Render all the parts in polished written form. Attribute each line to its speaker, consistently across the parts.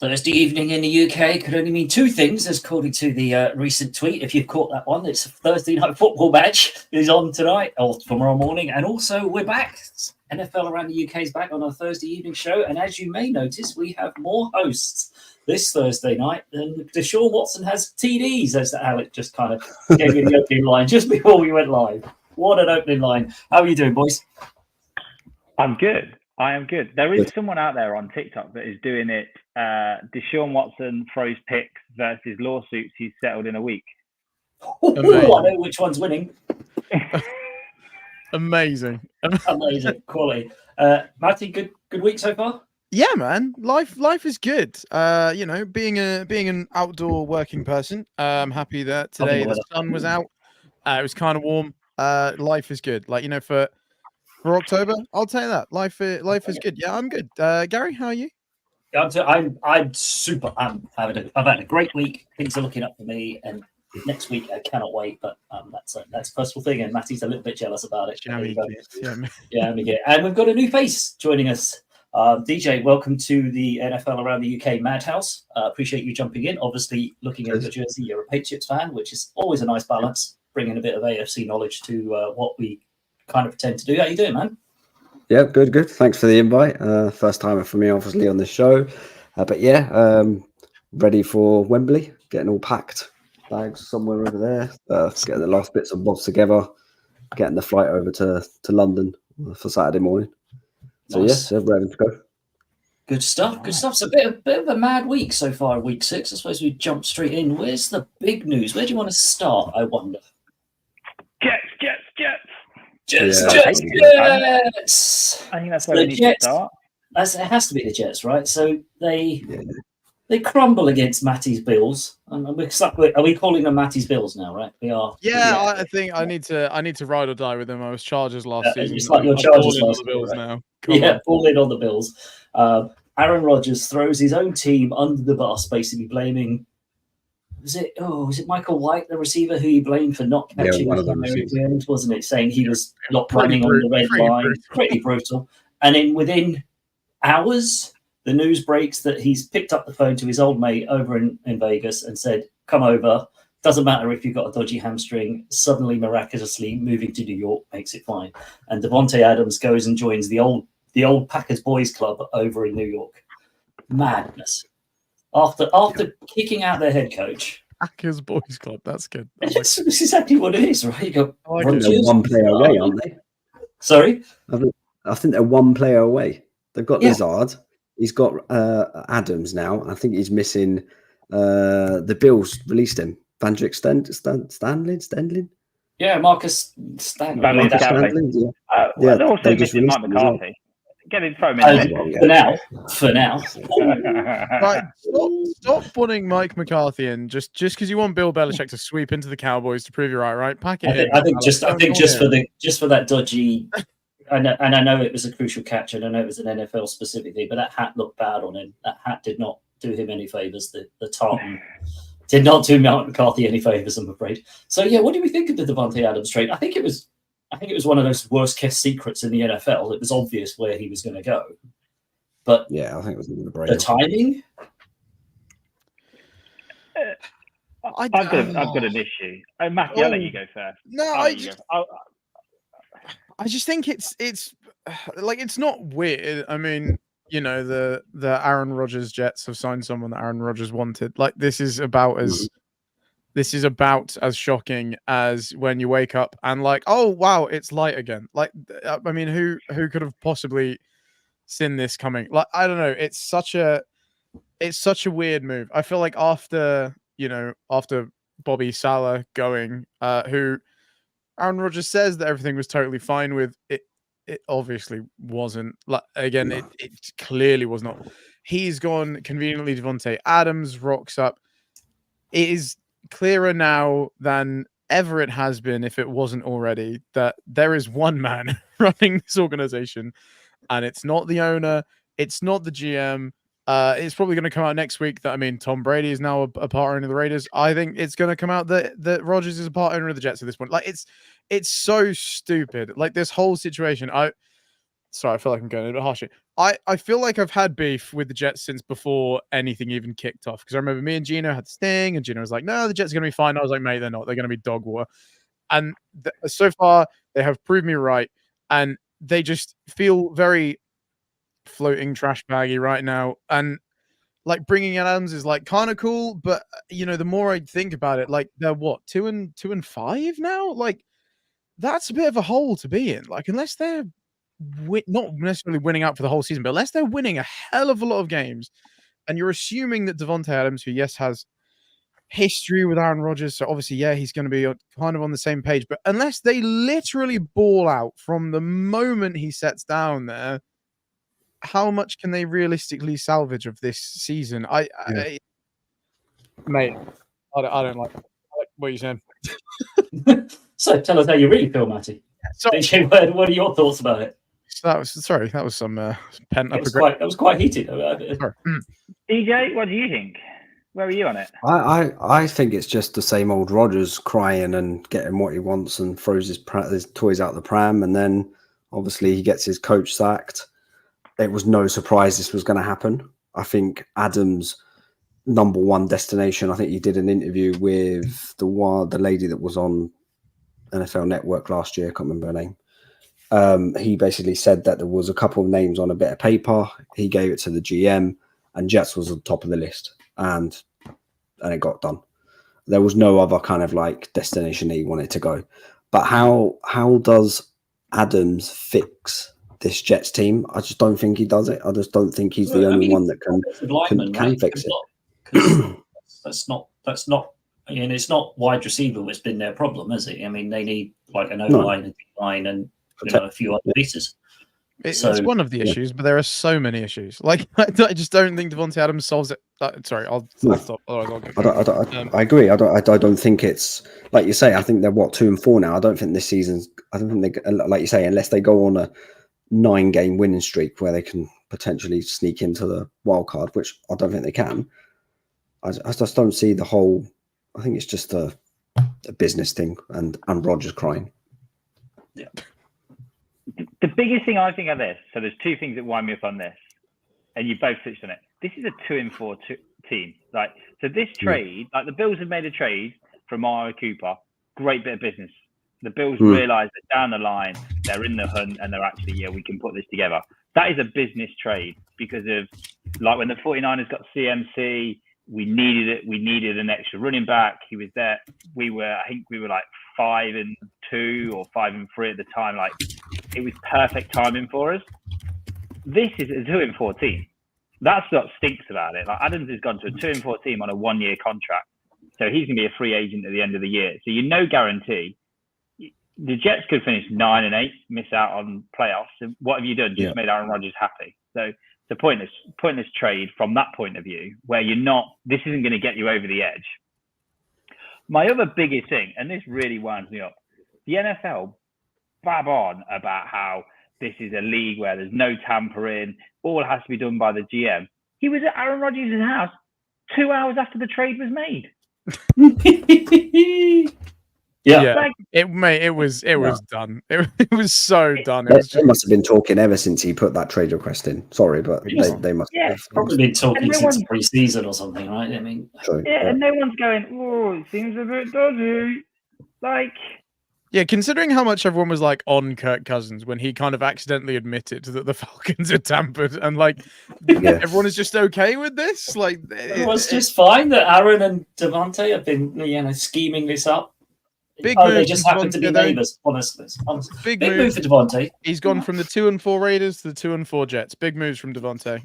Speaker 1: Thursday evening in the UK could only mean two things, as according to the recent tweet. If you've caught that one, it's a Thursday night football match is on tonight or tomorrow morning, and also we're back. NFL Around the UK is back on our Thursday evening show, and as you may notice, we have more hosts this Thursday night than Deshaun Watson has TDs, as Alec just kind of gave me the opening line just before we went live. What an opening line! How are you doing, boys?
Speaker 2: I'm good. I am good. There is someone out there on TikTok that is doing it. Deshaun Watson throws picks versus lawsuits he's settled in a week.
Speaker 1: I know which one's winning.
Speaker 3: Amazing.
Speaker 1: Amazing quality. Matty, good week so far?
Speaker 3: Yeah, man. Life is good. Being an outdoor working person, I'm happy that today the sun was out. It was kind of warm. Life is good. For October, I'll tell you that. Life is good. Yeah, I'm good. Gary, how are you?
Speaker 1: I'm super. I've had a great week. Things are looking up for me, and next week I cannot wait. But that's a personal thing, and Matty's a little bit jealous about it.
Speaker 3: Yeah,
Speaker 1: and we've got a new face joining us. DJ, welcome to the NFL Around the UK Madhouse. Appreciate you jumping in. Obviously, looking at the jersey, you're a Patriots fan, which is always a nice balance, bringing a bit of AFC knowledge to what we kind of pretend to do. How you doing, man?
Speaker 4: Yeah, good. Thanks for the invite. First timer for me, obviously, on the show. Ready for Wembley. Getting all packed. Bags somewhere over there. Getting the last bits and bobs together. Getting the flight over to London for Saturday morning. So
Speaker 1: nice.
Speaker 4: Yeah, ready to go.
Speaker 1: Good stuff. It's a bit of a mad week so far. Week 6. I suppose we jump straight in. Where's the big news? Where do you want to start? I wonder.
Speaker 2: Jets.
Speaker 1: Jets.
Speaker 2: I think that's where we need to start.
Speaker 1: It has to be the Jets, right? So they crumble against Matty's Bills, and we're stuck with. Are we calling them Matty's Bills now? Right? We are.
Speaker 3: Yeah, I think I need to ride or die with them. I was Chargers last season.
Speaker 1: It's like your Chargers last
Speaker 3: Bills
Speaker 1: right?
Speaker 3: now.
Speaker 1: All in on the Bills. Aaron Rodgers throws his own team under the bus, basically blaming. Was it Michael White, the receiver, who he blamed for not catching
Speaker 4: one of
Speaker 1: the
Speaker 4: them
Speaker 1: end, wasn't it? Saying he was not running on the red line. Pretty brutal. And then within hours, the news breaks that he's picked up the phone to his old mate over in Vegas and said, "Come over. Doesn't matter if you've got a dodgy hamstring." Suddenly, miraculously, moving to New York makes it fine. And Davante Adams goes and joins the old Packers boys club over in New York. Madness. After kicking out their head coach.
Speaker 3: Packers boys club. That's good.
Speaker 1: That's exactly what it is, right? You go.
Speaker 4: They're one player away, aren't they?
Speaker 1: Sorry?
Speaker 4: I think they're one player away. They've got Lazard. He's got Adams now. I think he's missing. The Bills released him. Vandrick Stanley.
Speaker 1: Yeah, Marcus Stanley.
Speaker 2: They're also missing Mike McCarthy. Get him thrown in
Speaker 1: for now.
Speaker 3: Right, stop putting Mike McCarthy in just because you want Bill Belichick to sweep into the Cowboys to prove you're right? Pack it in.
Speaker 1: I think just for that dodgy. I know it was a crucial catch, and I know it was an NFL specific thing, but that hat looked bad on him. That hat did not do him any favors. The tartan did not do Mike McCarthy any favors, I'm afraid. So yeah, what do we think of the Davante Adams trade? I think it was one of those worst kept secrets in the NFL. It was obvious where he was going to go, but
Speaker 4: yeah, I think it was
Speaker 1: the timing.
Speaker 2: I've got an issue. Matthew, I'll let you go first.
Speaker 3: No, I just think it's like it's not weird. I mean, the Aaron Rodgers Jets have signed someone that Aaron Rodgers wanted. Like this is about as shocking as when you wake up and like, oh wow, it's light again. Like, I mean, who could have possibly seen this coming? Like, I don't know. It's such a weird move. I feel like after Bobby Saleh going, who Aaron Rodgers says that everything was totally fine with it. It obviously wasn't. Like again, it clearly was not. He's gone conveniently. Davante Adams rocks up. It is clearer now than ever it has been, if it wasn't already, that there is one man running this organization, and it's not the owner, it's not the GM. It's probably going to come out next week that, Tom Brady is now a part owner of the Raiders. I think it's going to come out that Rodgers is a part owner of the Jets at this point. Like, it's so stupid. Like, this whole situation, sorry, I feel like I'm going a bit harsh here. I feel like I've had beef with the Jets since before anything even kicked off. Because I remember me and Gino had this thing, and Gino was like, "No, the Jets are going to be fine." I was like, "Mate, they're not. They're going to be dog water." And so far, they have proved me right, and they just feel very floating trash baggy right now. And like bringing in Adams is like kind of cool, but the more I think about it, like they're what 2-5 now. Like that's a bit of a hole to be in. Like unless they're not necessarily winning out for the whole season, but unless they're winning a hell of a lot of games, and you're assuming that Davante Adams, who yes has history with Aaron Rodgers, so obviously he's going to be kind of on the same page. But unless they literally ball out from the moment he sets down there, how much can they realistically salvage of this season? Mate, I don't like what you're saying.
Speaker 1: So tell us how you really feel, Matty. DJ, what are your thoughts about it?
Speaker 3: That was some pent up.
Speaker 1: That was quite heated.
Speaker 2: DJ, what do you think? Where are you on it?
Speaker 4: I think it's just the same old Rodgers crying and getting what he wants and throws his toys out the pram, and then obviously he gets his coach sacked. It was no surprise this was going to happen. I think Adams' number one destination. I think he did an interview with the lady that was on NFL Network last year. I can't remember her name. He basically said that there was a couple of names on a bit of paper. He gave it to the GM, and Jets was at the top of the list, and it got done. There was no other kind of like destination that he wanted to go. But how does Adams fix this Jets team? I just don't think he does it. I just don't think he's the only one that can fix it.
Speaker 1: That's not. And it's not wide receiver that's been their problem, is it? I mean, they need like an O-line, a D-line, and a few other pieces.
Speaker 3: It's one of the issues, but there are so many issues. Like I just don't think Davante Adams solves it. Sorry, I'll stop. Otherwise,
Speaker 4: I agree. I don't think it's like you say. I think they're 2-4 now. I don't think this season's. I don't think they, like you say, unless they go on a 9-game winning streak where they can potentially sneak into the wild card, which I don't think they can. I just don't see the whole. I think it's just a business thing and Rodgers crying.
Speaker 1: Yeah.
Speaker 2: The biggest thing I think of this, so there's two things that wind me up on this, and you both touched on it. This is a 2-4 team. Like, so this trade, like the Bills have made a trade from Amari Cooper, great bit of business. The Bills realise that down the line, they're in the hunt and they're actually, we can put this together. That is a business trade because of, like when the 49ers got CMC, we needed it. We needed an extra running back. He was there. I think we were like 5-2 or 5-3 at the time. Like it was perfect timing for us. This is a 2-4 team. That's what stinks about it. Like Adams has gone to a 2-4 team on a 1-year contract, so he's going to be a free agent at the end of the year. So guarantee. The Jets could finish 9-8, miss out on playoffs. And what have you done? Just made Aaron Rodgers happy. So it's a pointless trade from that point of view, where this isn't going to get you over the edge. My other biggest thing, and this really winds me up, the NFL bab on about how this is a league where there's no tampering, all has to be done by the GM. He was at Aaron Rodgers' house 2 hours after the trade was made.
Speaker 3: Like, it was done. It was so done.
Speaker 4: They must have been talking ever since he put that trade request in. Sorry, but they must have
Speaker 1: probably been talking since pre-season or something, right? I mean,
Speaker 2: and no one's going, "Oh, it seems a bit dodgy." Like,
Speaker 3: considering how much everyone was like on Kirk Cousins when he kind of accidentally admitted that the Falcons had tampered, and like everyone is just okay with this. Like,
Speaker 1: it was just fine that Aaron and Davante have been, scheming this up. They just happen to be neighbours. Honestly. Big move for Davante.
Speaker 3: He's gone from the 2-4 Raiders to the 2-4 Jets. Big moves from Davante.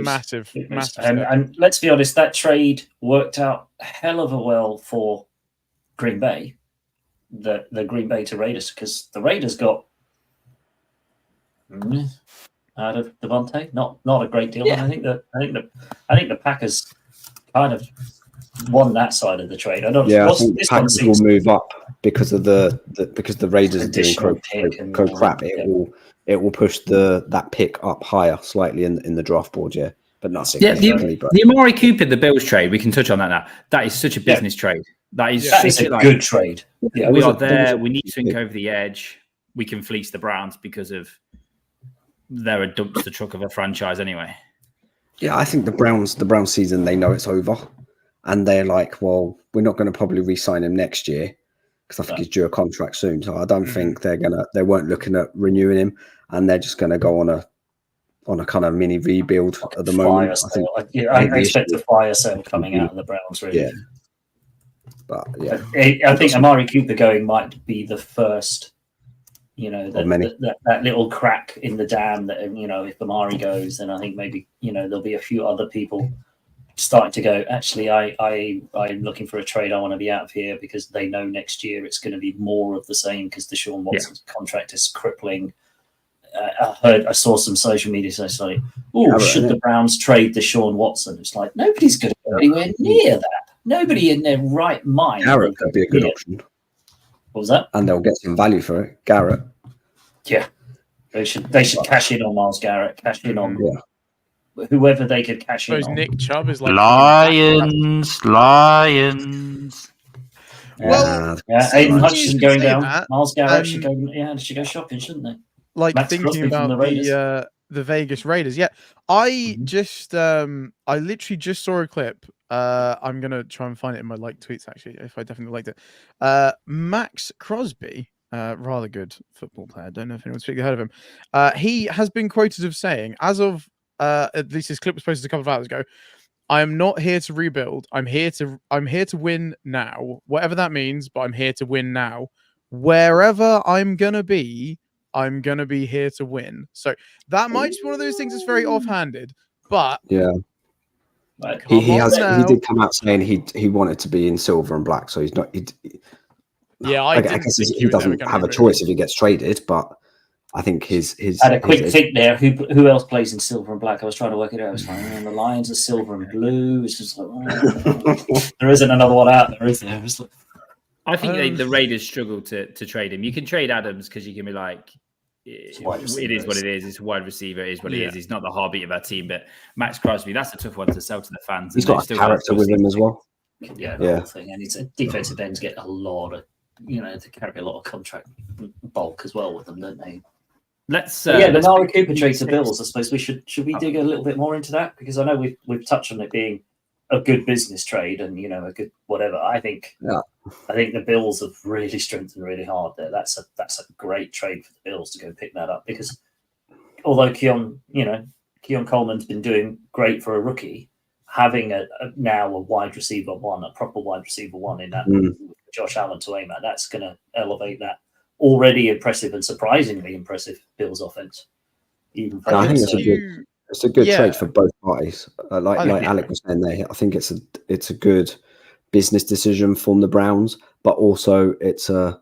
Speaker 3: Massive.
Speaker 1: And let's be honest, that trade worked out a hell of a well for Green Bay, the Green Bay to Raiders, because the Raiders got out of Davante. Not a great deal. Yeah. I think the Packers kind of won that side of the trade. I think the Packers will
Speaker 4: move up because of because the Raiders are doing crap. It will push that pick up higher slightly in the draft board, but not significantly.
Speaker 5: The Amari Cooper, the Bills trade, we can touch on that now. That is such a business trade. That is
Speaker 1: a good trade.
Speaker 5: We are there. We need to think over the edge. We can fleece the Browns because of they're a dumpster truck of a franchise anyway.
Speaker 4: Yeah, I think the Browns season, they know it's over, and they're like, well, we're not going to probably re-sign him next year because I think he's due a contract soon. So I don't think they weren't looking at renewing him, and they're just going to go on a kind of mini rebuild at the moment.
Speaker 1: I expect a fire sale coming out of the Browns, really.
Speaker 4: Yeah. But yeah,
Speaker 1: I think Amari Cooper going might be the first, that little crack in the dam that, if Amari goes, then I think maybe, there'll be a few other people starting to go, actually, I'm looking for a trade. I want to be out of here, because they know next year it's going to be more of the same because Deshaun Watson's contract is crippling. I saw some social media say, like, should the Browns trade Deshaun Watson? It's like, nobody's going to go anywhere near that. Nobody in their right mind.
Speaker 4: Garrett could be a good option.
Speaker 1: What was that?
Speaker 4: And they'll get some value for it. Garrett.
Speaker 1: Yeah. They should cash in on Myles Garrett, cash in on whoever they could cash in on.
Speaker 3: Nick Chubb is like
Speaker 6: Lions.
Speaker 1: Well, Aiden Hutchinson going down. Myles Garrett should go shopping, shouldn't they?
Speaker 3: Like Max thinking Crosby about the Vegas Raiders. Yeah, I literally just saw a clip. I'm gonna try and find it in my tweets, actually, if I definitely liked it. Max Crosby, rather good football player. Don't know if anyone's heard of him. He has been quoted as saying, as of at least his clip was posted a couple of hours ago, I am not here to rebuild. I'm here to win now, whatever that means. But I'm here to win now. Wherever I'm gonna be here to win. So that might just be one of those things that's very offhanded, but
Speaker 4: yeah. He did come out saying he wanted to be in silver and black, so he's not. I guess he doesn't have a choice if he gets traded, but I think his.
Speaker 1: I had a quick think there. Who else plays in silver and black? I was trying to work it out. I was like, the Lions are silver and blue. It's just like, there isn't another one out there, is there?
Speaker 5: I think the Raiders struggle to trade him. You can trade Adams because you can be like, it is what it is. It's a wide receiver. It is what it is. He's not the heartbeat of our team. But Max Crosby, that's a tough one to sell to the fans.
Speaker 4: He's got a character with him as well.
Speaker 1: Yeah, the whole thing. And it's defensive ends get a lot of, they carry a lot of contract bulk as well with them, don't they? The Amari Cooper trade to Bills. I suppose should we dig a little bit more into that, because I know we've touched on it being a good business trade and a good whatever. I think the Bills have really strengthened really hard there. That's a great trade for the Bills to go pick that up, because although Keon Coleman's been doing great for a rookie, having now a wide receiver one, a proper wide receiver one in that Josh Allen to aim at, that's going to elevate that already impressive and surprisingly impressive Bills offense.
Speaker 4: I think it's a good trade for both parties. Like Alec was saying there, I think it's a good business decision from the Browns, but also it's an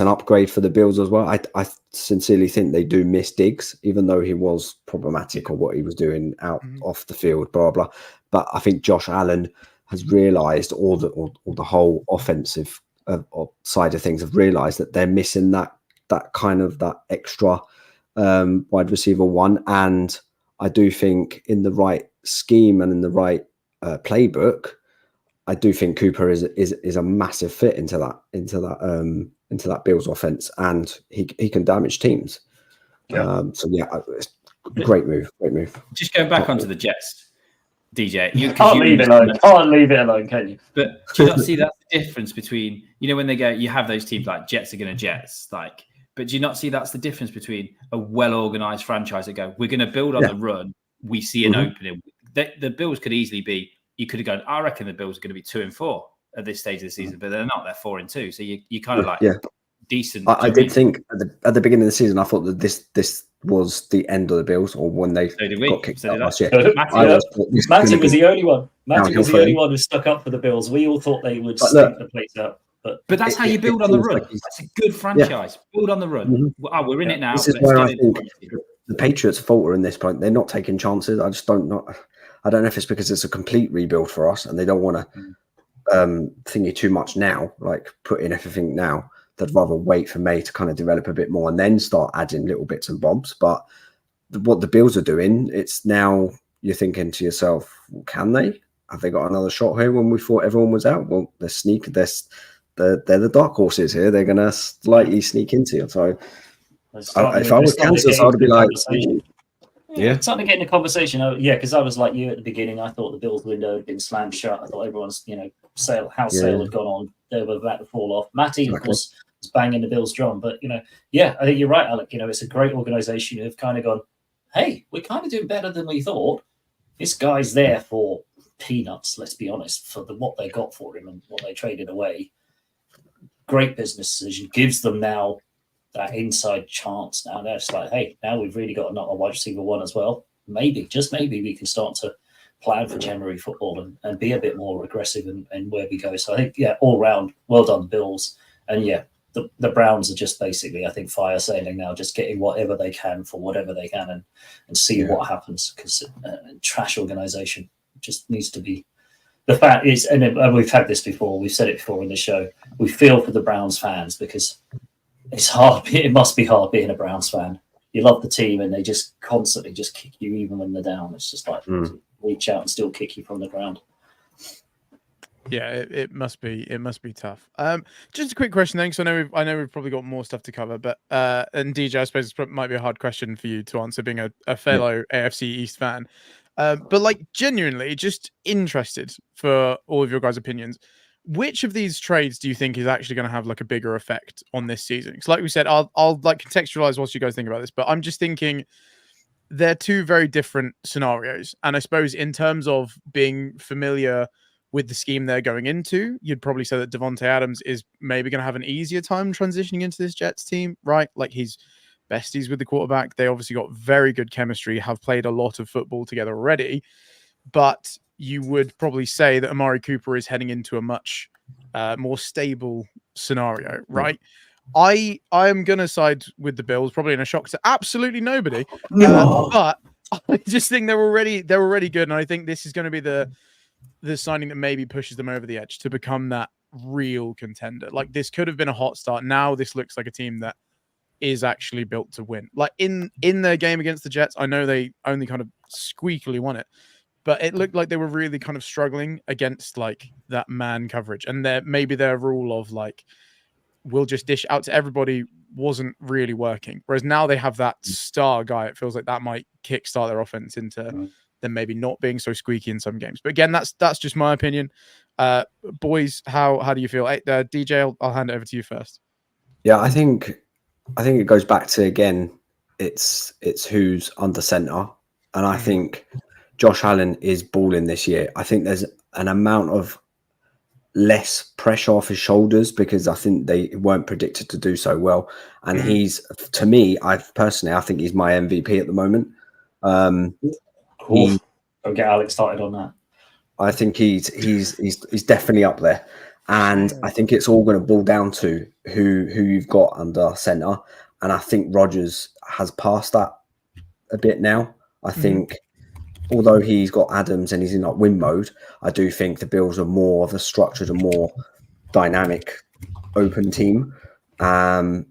Speaker 4: upgrade for the Bills as well. I sincerely think they do miss Diggs, even though he was problematic or what he was doing off the field, blah blah. But I think Josh Allen has realised, or the whole offensive side of things have realised that they're missing that extra wide receiver one. And I do think in the right scheme and in the right playbook, I do think Cooper is a massive fit into that Bills offense, and he can damage teams. It's great move.
Speaker 5: Just going back onto the Jets, DJ,
Speaker 1: you can't leave it alone. Can't leave it alone, can you?
Speaker 5: But do you not see that difference between when they go, you have those teams like Jets are going to Jets, like. But do you not see that's the difference between a well-organized franchise that go, we're going to build on the run, we see an opening. The Bills could easily be, you could have gone, I reckon the Bills are going to be 2-4 at this stage of the season, but they're not, they're 4-2. So you kind of like decent.
Speaker 4: I did think at the beginning of the season, I thought that this was the end of the Bills, or when they got kicked out last year.
Speaker 1: Matty was the only one. Matty was the only one who stuck up for the Bills. We all thought they would stink the place up.
Speaker 5: But that's how you build on the run. That's a good franchise. Build on the run. We're in it now.
Speaker 4: This is where I think the Patriots falter in this point. They're not taking chances. I just don't know. I don't know if it's because it's a complete rebuild for us and they don't want to thingy too much now, like put in everything now. They'd rather wait for May to kind of develop a bit more and then start adding little bits and bobs. But what the Bills are doing, it's now you're thinking to yourself, well, can they? Have they got another shot here when we thought everyone was out? Well, they're sneaking. They're the dark horses here. They're going to slightly sneak into it. So If I was Kansas, I would be like,
Speaker 1: yeah, starting to get in the conversation. Because I was like you at the beginning. I thought the Bills window had been slammed shut. I thought everyone's, sale had gone on. They were about to fall off. Matty, of course, was banging the Bills' drum. But, I think you're right, Alec. It's a great organization who've kind of gone, hey, we're kind of doing better than we thought. This guy's there for peanuts, let's be honest, for what they got for him and what they traded away. Great business decision. Gives them now that inside chance. Now they're just like, hey, now we've really got a wide receiver one as well. Maybe, just maybe, we can start to plan for January football and be a bit more aggressive in where we go. So I think, all round, well done, Bills. And the Browns are just basically, I think, fire sailing now, just getting whatever they can for whatever they can and see what happens, because trash organization just needs to be. The fact is, and we've had this before, we've said it before in the show, we feel for the Browns fans because it's hard. It must be hard being a Browns fan. You love the team and they just constantly just kick you even when they're down. It's just like reach out and still kick you from the ground.
Speaker 3: Yeah, it must be tough. Just a quick question then, because I know we've probably got more stuff to cover, but and DJ, I suppose it might be a hard question for you to answer, being a fellow AFC East fan. But like genuinely, just interested for all of your guys' opinions. Which of these trades do you think is actually going to have like a bigger effect on this season? Because like we said, I'll like contextualize whilst you guys think about this, but I'm just thinking they're two very different scenarios. And I suppose in terms of being familiar with the scheme they're going into, you'd probably say that Devontae Adams is maybe going to have an easier time transitioning into this Jets team, right? Like he's besties with the quarterback. They obviously got very good chemistry, have played a lot of football together already. But you would probably say that Amari Cooper is heading into a much more stable scenario, right? I am going to side with the Bills, probably in a shock to absolutely nobody. But I just think they're already good, and I think this is going to be the signing that maybe pushes them over the edge to become that real contender. Like this could have been a hot start. Now this looks like a team that is actually built to win. Like in their game against the Jets, I know they only kind of squeakily won it, but it looked like they were really kind of struggling against like that man coverage, and maybe their rule of like we'll just dish out to everybody wasn't really working. Whereas now they have that star guy. It feels like that might kickstart their offense into them maybe not being so squeaky in some games. But again, that's just my opinion. Boys, how do you feel? DJ, I'll hand it over to you first.
Speaker 4: Yeah, I think it goes back to, again, it's who's under center, and I think Josh Allen is balling this year. I think there's an amount of less pressure off his shoulders because I think they weren't predicted to do so well. And he's, to me, I think he's my MVP at the moment.
Speaker 1: Don't get Alex started on that.
Speaker 4: I think he's definitely up there. And I think it's all going to boil down to who you've got under center. And I think Rodgers has passed that a bit now. I think although he's got Adams and he's in like win mode, I do think the Bills are more of a structured and more dynamic, open team. I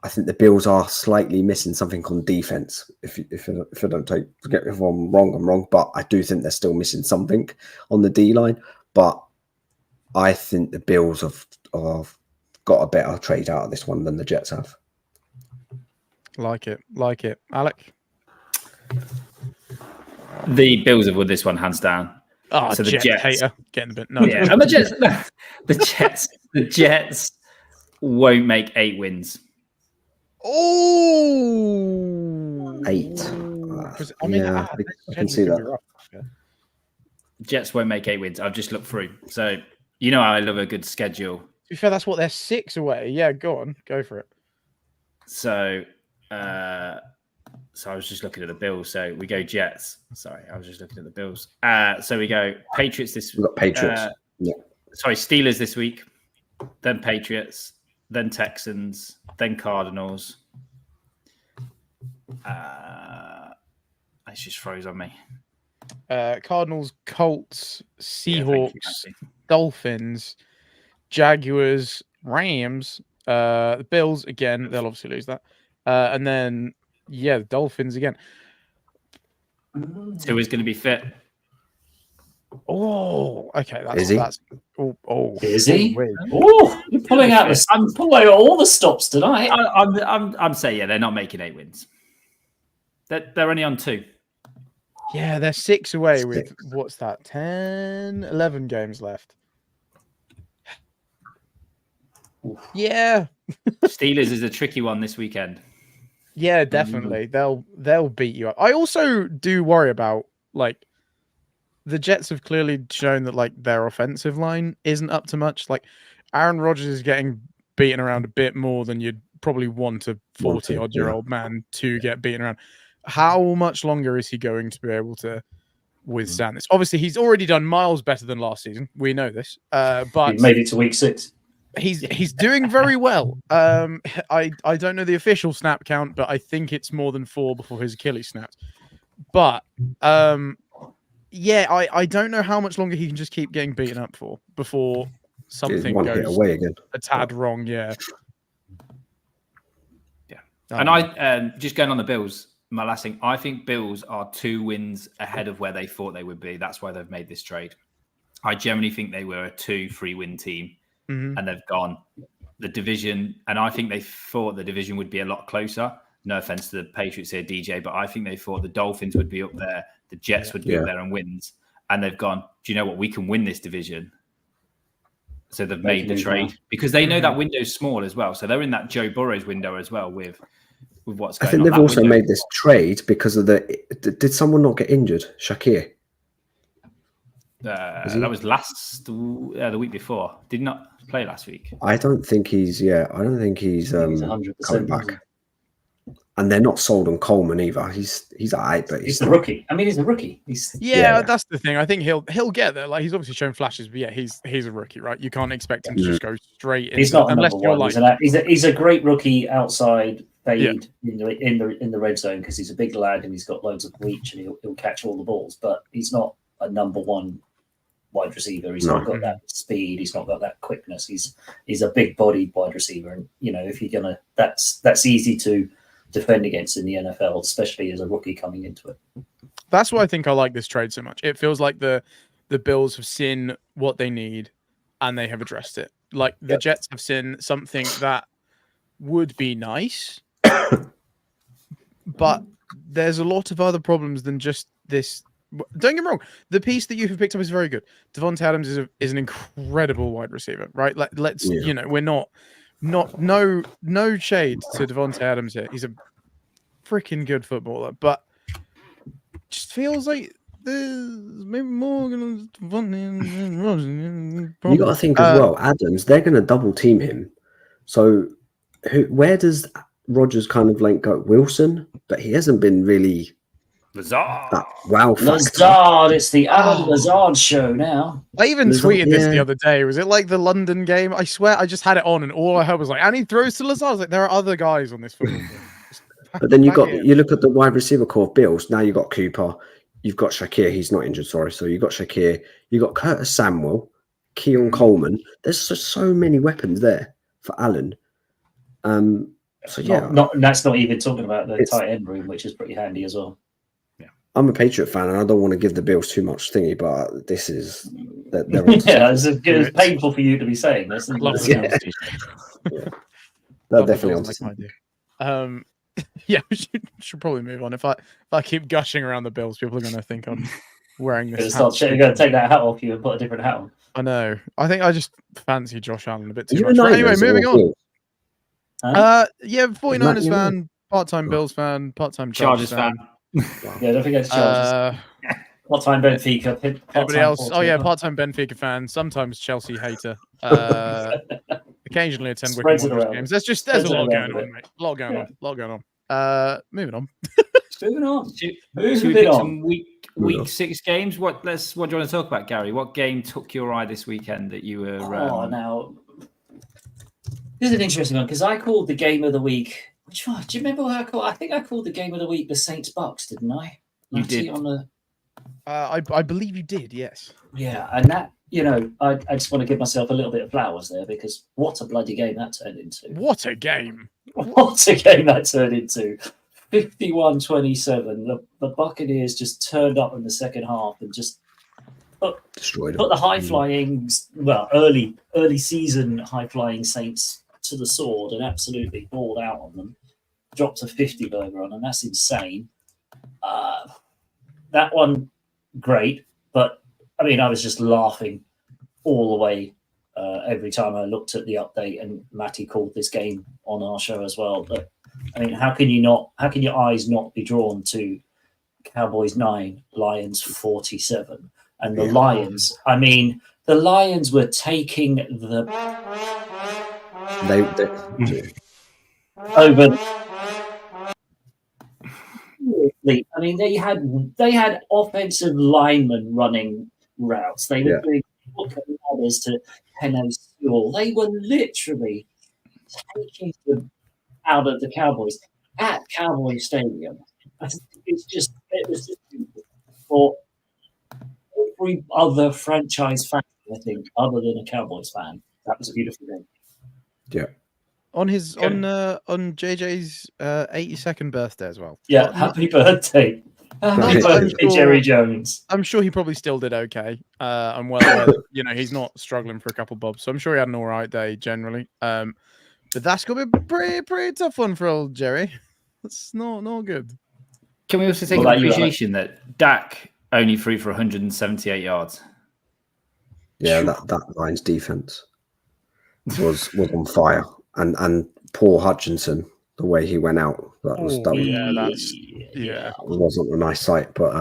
Speaker 4: think the Bills are slightly missing something on defense. If I don't get me if I'm wrong. But I do think they're still missing something on the D line. But I think the Bills have got a better trade out of this one than the Jets have.
Speaker 3: Like it. Alec?
Speaker 5: The Bills have won this one hands down.
Speaker 3: Oh, so the Jets hater getting a bit. No,
Speaker 5: yeah, and the Jets won't make 8 wins.
Speaker 3: Oh,
Speaker 4: 8.
Speaker 3: I mean,
Speaker 4: I can see that.
Speaker 5: Jets won't make 8 wins. I've just looked through. So, you know, I love a good schedule.
Speaker 3: To be fair, that's what they're 6 away. Yeah, go for it.
Speaker 5: So I was just looking at the Bills. So we go Jets. Sorry, I was just looking at the Bills. So we go Patriots this week.
Speaker 4: We've got Patriots.
Speaker 5: Steelers this week, then Patriots, then Texans, then Cardinals. It just froze on me.
Speaker 3: Cardinals, Colts, Seahawks, Dolphins, Jaguars, Rams, the Bills again. They'll obviously lose that. And then, the Dolphins again.
Speaker 5: Who is going to be fit?
Speaker 3: Oh, okay.
Speaker 1: Is he?
Speaker 3: wait.
Speaker 1: Oh, you're pulling out all the stops tonight.
Speaker 5: I'm saying they're not making 8 wins. They're only on 2.
Speaker 3: Yeah, they're 6 away with what's that? 10, 11 games left. Yeah.
Speaker 5: Steelers is a tricky one this weekend.
Speaker 3: Yeah, definitely. They'll beat you up. I also do worry about like the Jets have clearly shown that like their offensive line isn't up to much. Like Aaron Rodgers is getting beaten around a bit more than you'd probably want a 40-odd-year-old man to get beaten around. How much longer is he going to be able to withstand this? Obviously, he's already done miles better than last season. We know this. But
Speaker 1: he made it to week 6.
Speaker 3: He's doing very well. I don't know the official snap count, but I think it's more than 4 before his Achilles snapped. But yeah, I don't know how much longer he can just keep getting beaten up for before something goes
Speaker 4: away again.
Speaker 3: A tad wrong. Yeah.
Speaker 5: And I just going on the Bills. My last thing, I think Bills are 2 wins ahead of where they thought they would be. That's why they've made this trade. I generally think they were a 2-3 win team. And they've gone the division, and I think they thought the division would be a lot closer. No offense to the Patriots here, DJ, but I think they thought the Dolphins would be up there, the Jets would be up there and wins, and they've gone, do you know what? We can win this division. So they've made the trade because they know that window's small as well. So they're in that Joe Burrow's window as well with what's going on.
Speaker 4: I think they've also made this trade because of did someone not get injured? Shakir.
Speaker 5: That was the week before. Did not play last week.
Speaker 4: I don't think he's
Speaker 1: 100%
Speaker 4: coming back. And they're not sold on Coleman either. He's alright, but
Speaker 1: he's a rookie. I mean, he's a rookie.
Speaker 3: That's the thing. I think he'll get there. Like he's obviously shown flashes, but yeah, he's a rookie, right? You can't expect him to just go straight.
Speaker 1: He's not unless you're like he's a great rookie outside fade in the red zone because he's a big lad and he's got loads of reach and he'll catch all the balls. But he's not a number one wide receiver. He's not got that speed. He's not got that quickness. He's a big bodied wide receiver, and if you're gonna, that's easy to defend against in the NFL, especially as a rookie coming into it.
Speaker 3: That's why I think I like this trade so much. It feels like the Bills have seen what they need and they have addressed it. Like the Jets have seen something that would be nice, but there's a lot of other problems than just this. Don't get me wrong. The piece that you have picked up is very good. Devontae Adams is an incredible wide receiver, right? Like, let's we're not no shade to Devontae Adams here. He's a freaking good footballer, but just feels like there's maybe more going to.
Speaker 4: You got to think as well, Adams. They're going to double team him. So, where does Rodgers kind of like go? Wilson, but he hasn't been really.
Speaker 5: Lazard.
Speaker 1: Lazard. It's the Adam Lazard show now.
Speaker 3: I even tweeted this the other day. Was it like the London game? I swear I just had it on and all I heard was like, and he throws to Lazard. I was like, there are other guys on this football team.
Speaker 4: But then you look at the wide receiver core of Bills. Now you've got Cooper. You've got Shakir. He's not injured, sorry. So you've got Shakir. You've got Curtis Samuel, Keon Coleman. There's so many weapons there for Allen. So
Speaker 1: that's not even talking about the tight end room, which is pretty handy as well.
Speaker 4: I'm a Patriot fan, and I don't want to give the Bills too much thingy, but this is
Speaker 1: it's painful for you to be saying this.
Speaker 4: They're definitely on.
Speaker 3: Yeah, we should probably move on. If I keep gushing around the Bills, people are going to think I'm wearing this.
Speaker 1: You're going to take that hat off you and put a different hat on.
Speaker 3: I know. I think I just fancy Josh Allen a bit too much. But anyway, moving on. 49ers fan, part-time Bills fan, part-time
Speaker 5: Chargers fan.
Speaker 1: Yeah, don't forget to Chargers. Part-time Benfica.
Speaker 3: Everybody else? Oh yeah, part-time Benfica fan. Sometimes Chelsea hater. Occasionally attend Wigan Warriors games. There's a lot going on, mate. A lot going on. Moving on.
Speaker 5: Moving on. Should we pick some week 6 games? What do you want to talk about, Gary? What game took your eye this weekend that you were?
Speaker 1: Now this is an interesting one because I called the game of the week. Which one? Do you remember what I called? I think I called the game of the week the Saints Bucks, didn't I?
Speaker 5: You did.
Speaker 3: I believe you did, yes.
Speaker 1: Yeah, and that, I just want to give myself a little bit of flowers there because what a bloody game that turned into.
Speaker 3: What a game.
Speaker 1: What a game that turned into. 51-27. The Buccaneers just turned up in the second half and just
Speaker 4: Destroyed
Speaker 1: put the high flying, early season high flying Saints to the sword and absolutely balled out on them. Dropped a 50 burger on them. That's insane. That one, great, but I mean, I was just laughing all the way every time I looked at the update, and Matty called this game on our show as well. But I mean, how can your eyes not be drawn to Cowboys 9, Lions 47, and the Lions? I mean, the Lions were taking the over. I mean, they had offensive linemen running routes. They were doing ladders to Penno Sewell. They were literally taking them out of the Cowboys at Cowboy Stadium. It was just beautiful for every other franchise fan, I think, other than a Cowboys fan. That was a beautiful game.
Speaker 4: Yeah.
Speaker 3: On JJ's 82nd birthday as well.
Speaker 1: Yeah, happy birthday. Happy birthday, Jerry Jones.
Speaker 3: I'm sure he probably still did okay. I'm well aware that, he's not struggling for a couple bobs, so I'm sure he had an all right day generally. But that's gonna be a pretty tough one for old Jerry. That's not good.
Speaker 5: Can we also take an appreciation that Dak only threw for 178 yards?
Speaker 4: Yeah, that Lions defense was on fire. And Paul Hutchinson, the way he went out, it wasn't a nice sight. But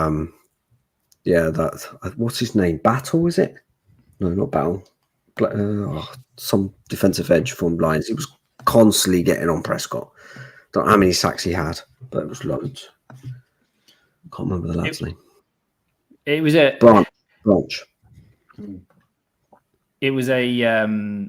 Speaker 4: what's his name? Battle, is it? No, not Battle. Some defensive edge from Lions. He was constantly getting on Prescott. Don't know how many sacks he had, but it was loads. Can't remember the lad's name.
Speaker 5: It was a
Speaker 4: Branch.
Speaker 5: It was a.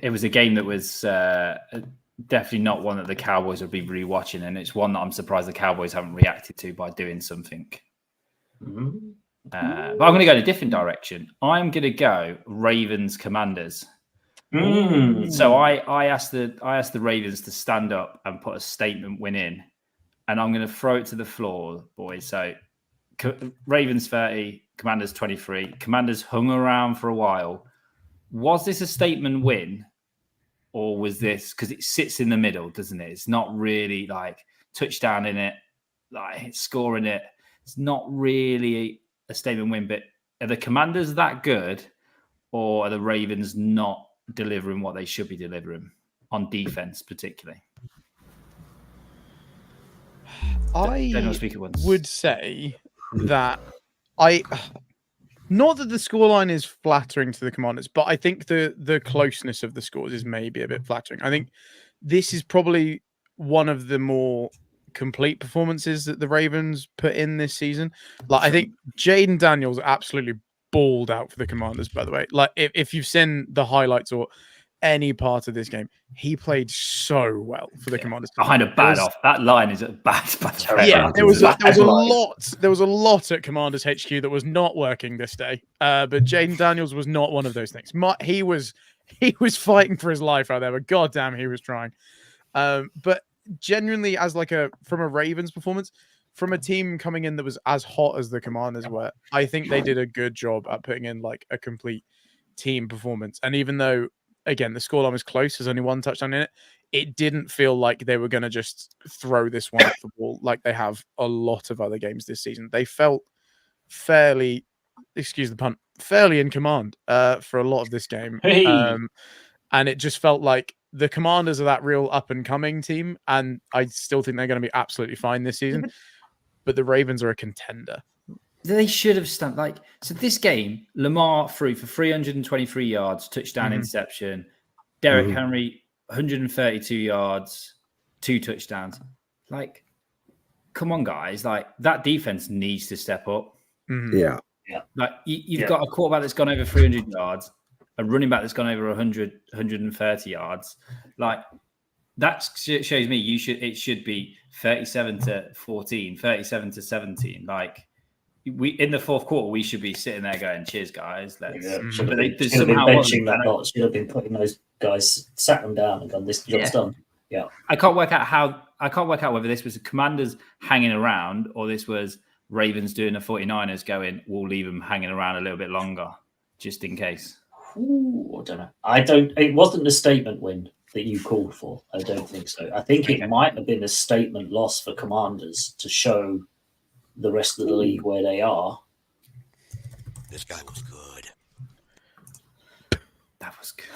Speaker 5: It was a game that was definitely not one that the Cowboys would be rewatching, and it's one that I'm surprised the Cowboys haven't reacted to by doing something. But I'm going to go in a different direction. I'm going to go Ravens Commanders. So I asked the Ravens to stand up and put a statement win in, and I'm going to throw it to the floor, boys. So Ravens 30, Commanders 23. Commanders hung around for a while. Was this a statement win, or was this because it sits in the middle, doesn't it? It's not really like touchdown in it, like scoring it. It's not really a statement win. But are the Commanders that good, or are the Ravens not delivering what they should be delivering on defense, particularly?
Speaker 3: I would say that not that the scoreline is flattering to the Commanders, but I think the closeness of the scores is maybe a bit flattering. I think this is probably one of the more complete performances that the Ravens put in this season. Like, I think Jaden Daniels absolutely balled out for the Commanders, by the way. Like, if you've seen the highlights or any part of this game, he played so well for the Commanders.
Speaker 5: Behind a that line is a bad.
Speaker 3: Yeah, there was a lot at Commanders HQ that was not working this day. But Jaden Daniels was not one of those things. He was fighting for his life out there, but goddamn, he was trying. But genuinely, from a Ravens performance, from a team coming in that was as hot as the Commanders were, I think they did a good job at putting in like a complete team performance. And even though, again, the scoreline was close, there's only one touchdown in it, it didn't feel like they were going to just throw this one off the ball like they have a lot of other games this season. They felt fairly, excuse the pun, fairly in command for a lot of this game. And it just felt like the Commanders are that real up-and-coming team, and I still think they're going to be absolutely fine this season. But the Ravens are a contender.
Speaker 5: They should have stumped. So this game, Lamar threw for 323 yards, touchdown, interception. Derrick Henry, 132 yards, 2 touchdowns. Like, come on, guys. Like, that defense needs to step up.
Speaker 4: Yeah.
Speaker 5: Like, you've got a quarterback that's gone over 300 yards, a running back that's gone over 100, 130 yards. Like, that shows me it should be 37-14, 37-17. Like, we in the fourth quarter, we should be sitting there going, "Cheers, guys!"
Speaker 1: Should have been benching that lot. Should have been putting those guys, sat them down, and gone, "This job's done." Yeah,
Speaker 5: I can't work out whether this was the Commanders hanging around or this was Ravens doing the 49ers going, we'll leave them hanging around a little bit longer, just in case?
Speaker 1: Ooh, I don't know. It wasn't a statement win that you called for. I don't think so. I think it might have been a statement loss for Commanders to show the rest of the league where they are.
Speaker 7: This guy was good.
Speaker 5: That was good.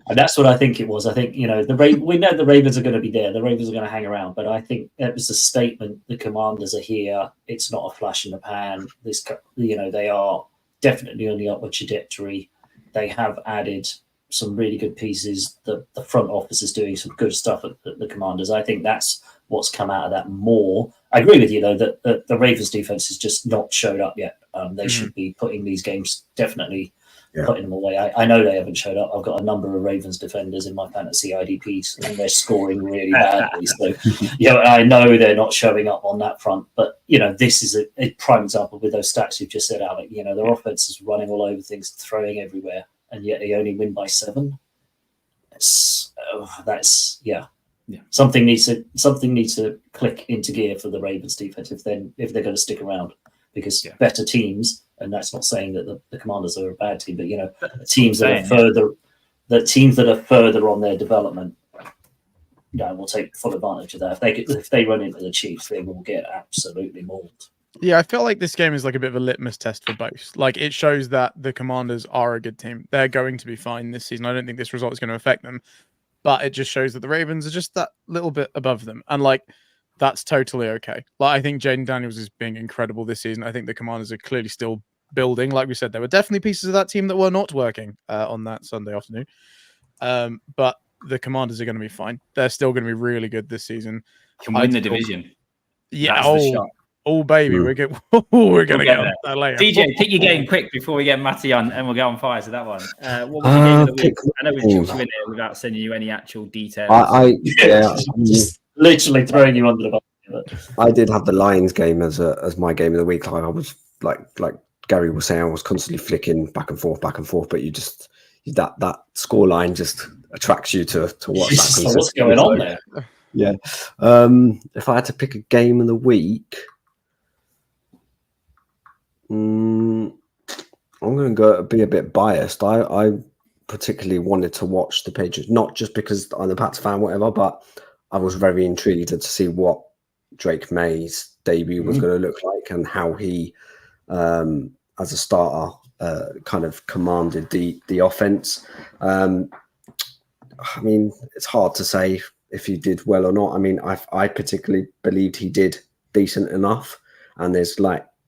Speaker 1: And that's what I think it was. I think, we know the Ravens are going to be there. The Ravens are going to hang around. But I think it was a statement. The Commanders are here. It's not a flash in the pan. They are definitely on the upward trajectory. They have added some really good pieces. The front office is doing some good stuff at the Commanders. I think that's what's come out of that more. I agree with you, though, that the Ravens defense has just not showed up yet. They should be putting these games, definitely putting them away. I know they haven't showed up. I've got a number of Ravens defenders in my fantasy IDPs, and they're scoring really badly. So, I know they're not showing up on that front. But, this is a prime example with those stats you've just said, Alec. Their offense is running all over things, throwing everywhere, and yet they only win by 7. Something needs to click into gear for the Ravens defense if they're going to stick around, because better teams, and that's not saying that the Commanders are a bad team, but teams that are further on their development, will take full advantage of that. If they run into the Chiefs, they will get absolutely mauled.
Speaker 3: Yeah, I feel like this game is like a bit of a litmus test for both. Like, it shows that the Commanders are a good team. They're going to be fine this season. I don't think this result is going to affect them, but it just shows that the Ravens are just that little bit above them. And that's totally okay. I think Jaden Daniels is being incredible this season. I think the Commanders are clearly still building. Like we said, there were definitely pieces of that team that were not working on that Sunday afternoon. But the Commanders are going to be fine. They're still going to be really good this season.
Speaker 5: Can win the division.
Speaker 3: Yeah. Baby, we're going to get on that later.
Speaker 5: DJ, pick your game quick before we get Matty on, and we'll go on fire to that one. What was your game of the week? I know we've chucked you in here without sending you any actual details.
Speaker 1: Just literally throwing you under the bus.
Speaker 4: I did have the Lions game as my game of the week. I was like Gary was saying, I was constantly flicking back and forth, but you just that score line just attracts you to watch that.
Speaker 1: What's going on there?
Speaker 4: Yeah. If I had to pick a game of the week, I'm going to be a bit biased. I particularly wanted to watch the Patriots, not just because I'm a Pats fan, whatever, but I was very intrigued to see what Drake May's debut was going to look like and how he, as a starter, kind of commanded the offense. It's hard to say if he did well or not. I particularly believed he did decent enough, and there's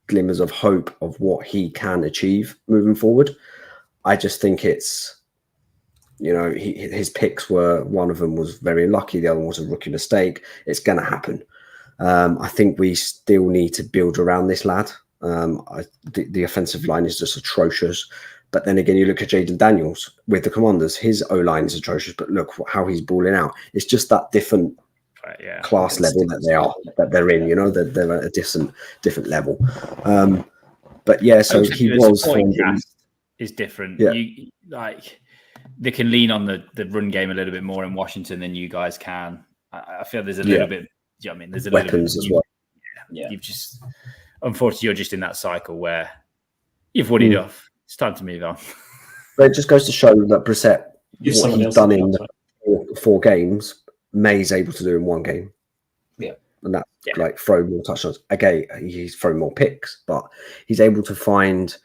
Speaker 4: glimmers of hope of what he can achieve moving forward. I just think it's, his picks were, one of them was very lucky, the other one was a rookie mistake. It's going to happen. I think we still need to build around this lad. The offensive line is just atrocious. But then again, you look at Jaden Daniels with the Commanders, his O-line is atrocious, but look how he's balling out. It's just that different class level that they're in, they're at a different level. But yeah, so he was
Speaker 5: is different.
Speaker 4: Yeah.
Speaker 5: They can lean on the run game a little bit more in Washington than you guys can. I feel there's a little bit. There's a
Speaker 4: weapons
Speaker 5: little bit,
Speaker 4: as well.
Speaker 5: Yeah, you've just, unfortunately, you're just in that cycle where you've won enough. It's time to move on.
Speaker 4: But it just goes to show that Brissett, what he's done in the 4 games, May's able to do in 1 game.
Speaker 1: Yeah.
Speaker 4: And that's throw more touchdowns. Again, he's throwing more picks, but he's able to find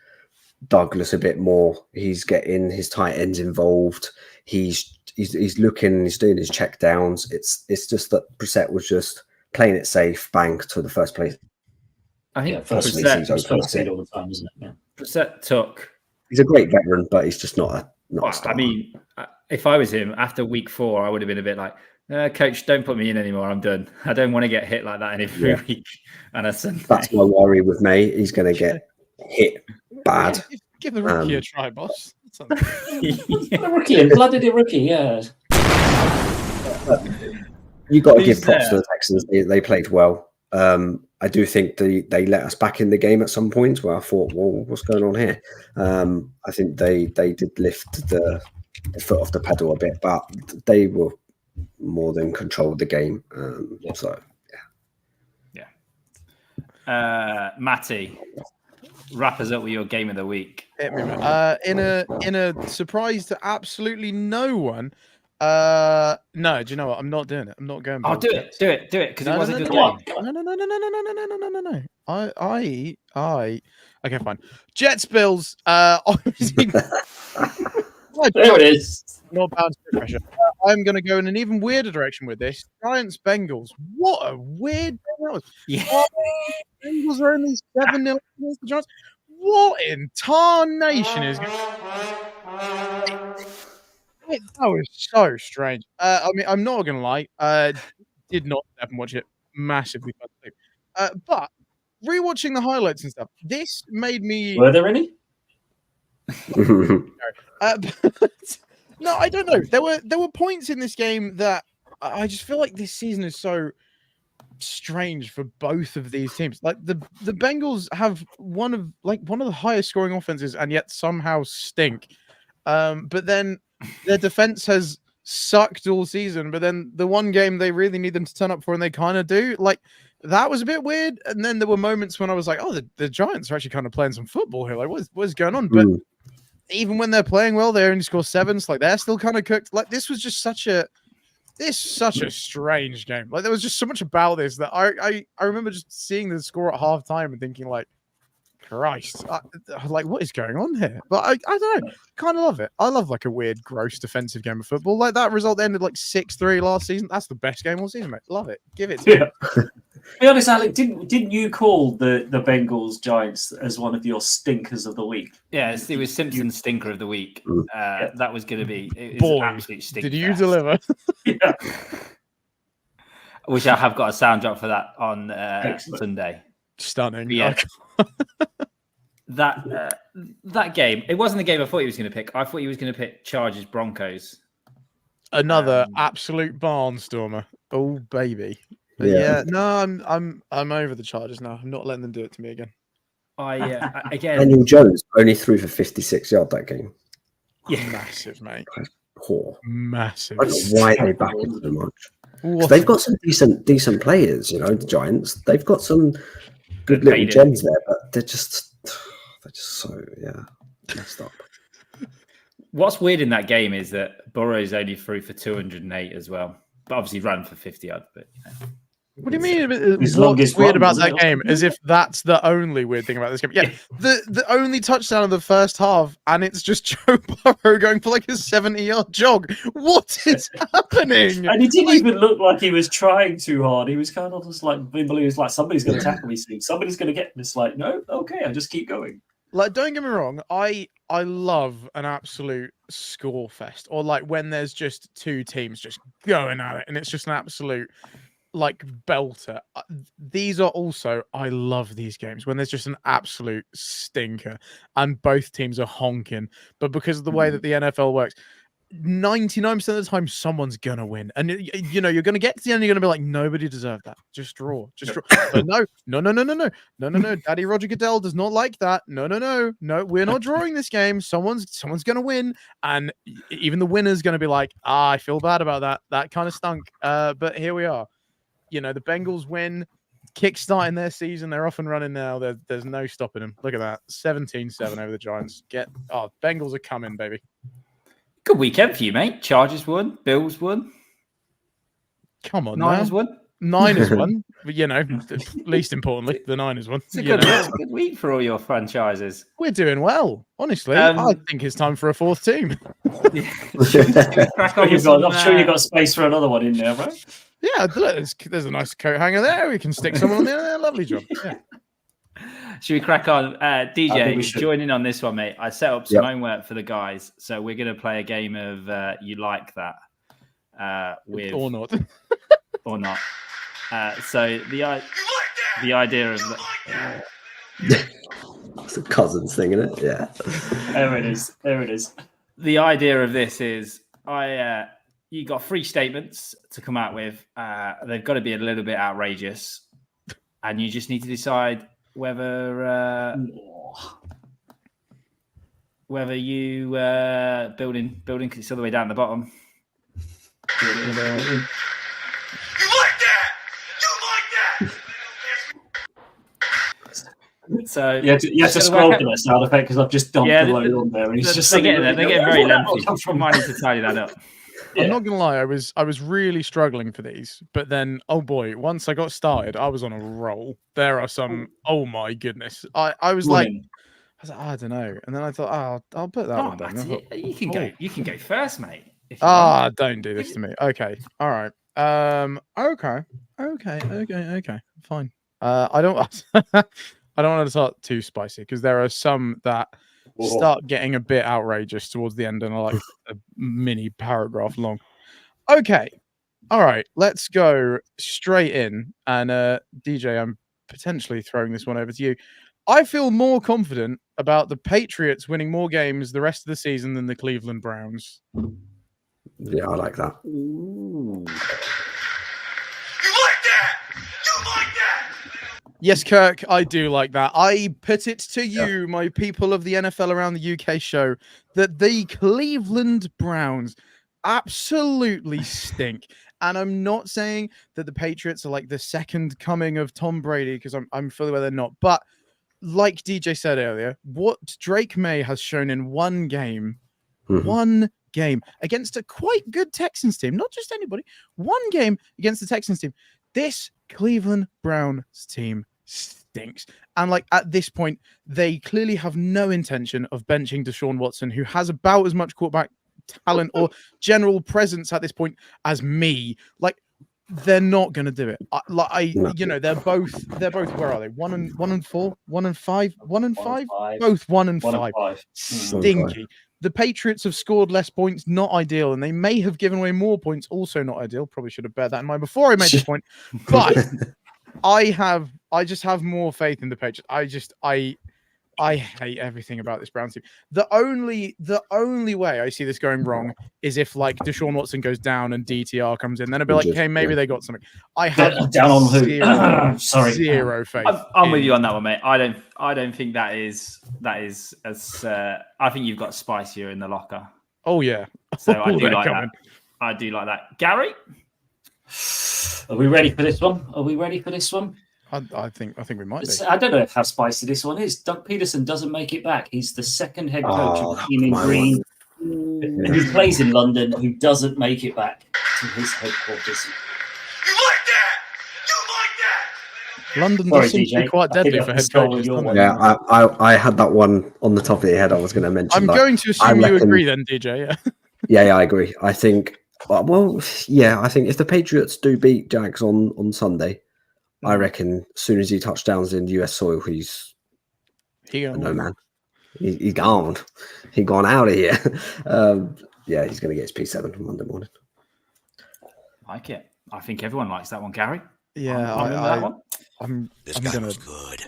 Speaker 4: Douglas a bit more. He's getting his tight ends involved. He's looking, he's doing his check downs. It's just that Brissett was just playing it safe, bang to the first place.
Speaker 5: I think
Speaker 1: Brissett all the time, isn't it? Yeah.
Speaker 5: Brissett took.
Speaker 4: He's a great veteran, but he's just not a star.
Speaker 5: If I was him after week 4, I would have been a bit like, coach, don't put me in anymore. I'm done. I don't want to get hit like that every week. And a Sunday.
Speaker 4: That's my worry with May. He's going to get hit bad.
Speaker 3: Give the rookie a try, boss.
Speaker 1: A rookie, blooded a rookie, yeah.
Speaker 4: You got to give props to the Texans. They played well. I do think they let us back in the game at some points where I thought, well, what's going on here? I think they did lift the foot off the pedal a bit, but they were more than controlled the game. So, yeah.
Speaker 5: Matty, wrap us up with your game of the week.
Speaker 3: Hit me, man. In a surprise to absolutely no one. No, do you know what? I'm not doing it. I'm not going.
Speaker 5: Oh, do it, because it was a good game.
Speaker 3: No. I. Okay, fine. Jets Bills. Obviously,
Speaker 1: There it is.
Speaker 3: not bound to pressure. I'm going to go in an even weirder direction with this. Giants Bengals. What a weird game that was.
Speaker 5: Yeah.
Speaker 3: Bengals are only 7-0 against the Giants. What in tarnation is going That was so strange. I mean, I'm not going to lie. Did not step and watch it. Massively fun. But rewatching the highlights and stuff, this made me.
Speaker 1: Were there any?
Speaker 3: But, no, I don't know. There were points in this game that I just feel like this season is so strange for both of these teams. Like the Bengals have one of the highest scoring offenses and yet somehow stink. But then their defense has sucked all season. But then the one game they really need them to turn up for, and they kind of do. Like that was a bit weird. And then there were moments when I was like, oh, the Giants are actually kind of playing some football here. Like what's going on? But even when they're playing well, they only score 7. So like they're still kind of cooked. Like this was just such a strange game. Like there was just so much about this that I remember just seeing the score at halftime and thinking like, Christ, like what is going on here? But I don't know, kind of love it. I love like a weird, gross defensive game of football. Like that result ended like 6-3 last season. That's the best game all season, mate. Love it. Give it to me.
Speaker 1: Be honest, Alec, didn't you call the Bengals Giants as one of your stinkers of the week?
Speaker 5: Yeah, it was Simpson's stinker of the week. That was going to be
Speaker 3: Boy,
Speaker 5: an absolute stink.
Speaker 3: Did you deliver?
Speaker 1: Yeah.
Speaker 5: I wish I have got a sound drop for that on Sunday.
Speaker 3: Stunning.
Speaker 5: Yeah. That game, it wasn't the game I thought he was going to pick. I thought he was going to pick Chargers Broncos.
Speaker 3: Another absolute barnstormer. Oh baby. But yeah, no, I'm over the Chargers now. I'm not letting them do it to me again.
Speaker 5: Again,
Speaker 4: Daniel Jones only threw for 56 yards that game.
Speaker 5: Yeah,
Speaker 3: massive, mate.
Speaker 4: Poor.
Speaker 3: Massive.
Speaker 4: I don't know why they back into so much. They've got some decent players, the Giants. They've got some good little gems there, but they're just so messed up.
Speaker 5: What's weird in that game is that Burrows only threw for 208 as well, but obviously ran for 50 yards. But
Speaker 3: what do you mean? What's weird about that game? As if that's the only weird thing about this game. Yeah, the only touchdown of the first half, and it's just Joe Burrow going for like a 70-yard jog. What is happening?
Speaker 1: And he didn't even look like he was trying too hard. He was kind of just like, he was like, somebody's going to tackle me soon. Somebody's going to get me. It's like, no, okay, I just keep going.
Speaker 3: Like, don't get me wrong, I love an absolute score fest, or like when there's just two teams just going at it, and it's just an absolute like belter. These are also, I love these games when there's just an absolute stinker and both teams are honking. But because of the way that the NFL works, 99% of the time someone's gonna win, and you're gonna get to the end, you're gonna be like, nobody deserved that, just draw. But no, Daddy Roger Goodell does not like that. No, we're not drawing this game. Someone's gonna win, and even the winner's gonna be like, I feel bad about that kind of stunk, but here we are. The Bengals win, kickstarting their season. They're off and running now. There's no stopping them. Look at that, 17-7 over the Giants. Bengals are coming, baby.
Speaker 5: Good weekend for you, mate. Chargers won. Bills won.
Speaker 3: Come on,
Speaker 5: Niners won.
Speaker 3: Niners won. But, least importantly, the Niners won.
Speaker 5: It's a good week for all your franchises.
Speaker 3: We're doing well, honestly. I think it's time for a fourth team.
Speaker 1: I'm sure you've got space for another one in there, right?
Speaker 3: Yeah, there's a nice coat hanger there. We can stick someone on there. Lovely job. Yeah.
Speaker 5: Should we crack on? DJ, join in on this one, mate. I set up some homework for the guys, so we're going to play a game of You Like That. With
Speaker 3: or not.
Speaker 5: Or not. So the idea of...
Speaker 4: It's a Cousins thing, isn't it? Yeah.
Speaker 1: There it is.
Speaker 5: The idea of this is you got 3 statements to come out with. They've got to be a little bit outrageous, and you just need to decide whether you building because it's all the way down the bottom.
Speaker 7: You like that?
Speaker 5: So
Speaker 1: you have to scroll for that sound effect because I've just dumped the load on there. And it's just
Speaker 5: they're getting very lengthy. I might need to tidy that up.
Speaker 3: I'm not gonna lie, I was really struggling for these, but then oh boy, once I got started, I was on a roll. There are some. Oh my goodness, I was like, I don't know, and then I thought, I'll put that one down. Thought,
Speaker 5: you can go. You can go first, mate.
Speaker 3: Don't do this to me. Okay, all right. Okay, fine. I don't. I don't want to start too spicy because there are some that start getting a bit outrageous towards the end and are like a mini paragraph long. Okay. All right. Let's go straight in. And DJ, I'm potentially throwing this one over to you. I feel more confident about the Patriots winning more games the rest of the season than the Cleveland Browns.
Speaker 4: Yeah, I like that.
Speaker 8: Ooh. You like that? You like that?
Speaker 3: Yes, Kirk, I do like that. I put it to you, my people of the NFL Around the UK show, that the Cleveland Browns absolutely stink. And I'm not saying that the Patriots are like the second coming of Tom Brady, because I'm fully aware they're not. But like DJ said earlier, what Drake May has shown in one game against a quite good Texans team, not just anybody, one game against the Texans team, this Cleveland Browns team stinks. And like at this point, they clearly have no intention of benching Deshaun Watson, who has about as much quarterback talent or general presence at this point as me. Like they're not going to do it. You know, they're both. Where are they? 1-4, 1-5, 1-5, both 1-5. Stinky. The Patriots have scored less points, not ideal, and they may have given away more points, also not ideal. Probably should have bear that in mind before I made this point. But I just have more faith in the Patriots. I hate everything about this Browns team. The only way I see this going wrong is if like Deshaun Watson goes down and DTR comes in. Then I'd be like, hey, maybe they got something. I have
Speaker 1: down on who?
Speaker 3: Zero faith.
Speaker 5: I'm with you on that one, mate. I don't think that is as. I think you've got spicier in the locker.
Speaker 3: Oh yeah.
Speaker 5: So I do like that. I do like that. Gary,
Speaker 1: are we ready for this one?
Speaker 3: I think we might be.
Speaker 1: I don't know how spicy this one is. Doug Peterson doesn't make it back. He's the second head coach of the team in green, who plays in London, who doesn't make it back to his headquarters.
Speaker 8: You like that? You like that?
Speaker 3: London does seem to be quite deadly for head coaches.
Speaker 4: Yeah, I had that one on the top of the head. I was going to mention.
Speaker 3: I'm going to assume you agree then, DJ.
Speaker 4: Yeah, I agree. I think. Well, yeah, I think if the Patriots do beat Jags on Sunday, I reckon as soon as he touchdowns in US soil, he's no man. He's gone. He's gone out of here. Yeah, he's going to get his P7 on Monday morning.
Speaker 5: Like it. I think everyone likes that one, Gary.
Speaker 3: Yeah,
Speaker 8: This guy was good.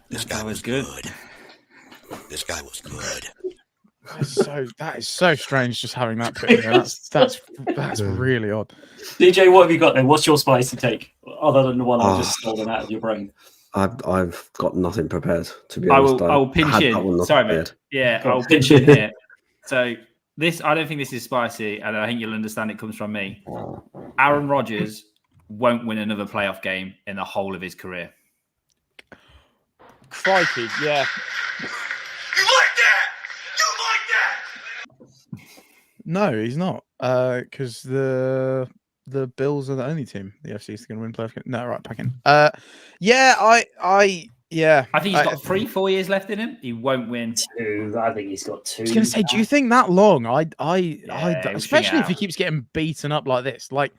Speaker 5: This guy was good.
Speaker 8: This guy was good.
Speaker 3: That is so strange just having that put in there. That's really odd.
Speaker 1: DJ, what have you got then? What's your spicy take other than the one I just stolen out of your brain?
Speaker 4: I've got nothing prepared, to be honest.
Speaker 5: I will pinch in. Sorry, mate. Yeah, I'll pinch in here. So I don't think this is spicy, and I think you'll understand it comes from me. Aaron Rodgers won't win another playoff game in the whole of his career.
Speaker 3: Crikey, yeah.
Speaker 8: You like that? You like that?
Speaker 3: No, he's not. Because the Bills are the only team the FC is going to win playoff game. No, right, back in. Yeah, I
Speaker 5: think he's got 3-4 years left in him. He won't win
Speaker 1: 2. I think he's got 2.
Speaker 3: I was going to say, do you think that long? Especially if he keeps getting beaten up like this. Like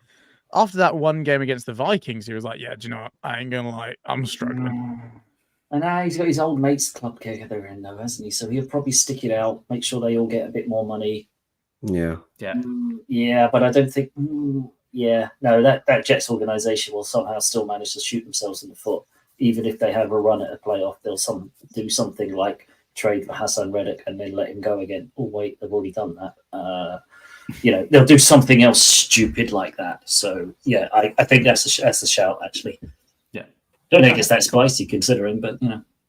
Speaker 3: after that one game against the Vikings, he was like, "Yeah, do you know what? I ain't gonna lie, I'm struggling."
Speaker 1: And now he's got his old mates club together in though, hasn't he? So he'll probably stick it out, make sure they all get a bit more money.
Speaker 4: Yeah.
Speaker 1: Yeah, but I don't think. No, that Jets organization will somehow still manage to shoot themselves in the foot. Even if they have a run at a playoff, they'll do something like trade for Hassan Reddick and then let him go again. Oh, wait, they've already done that. They'll do something else stupid like that. So, yeah, I think that's a shout, actually.
Speaker 5: Yeah.
Speaker 1: Don't think it's that spicy considering, but,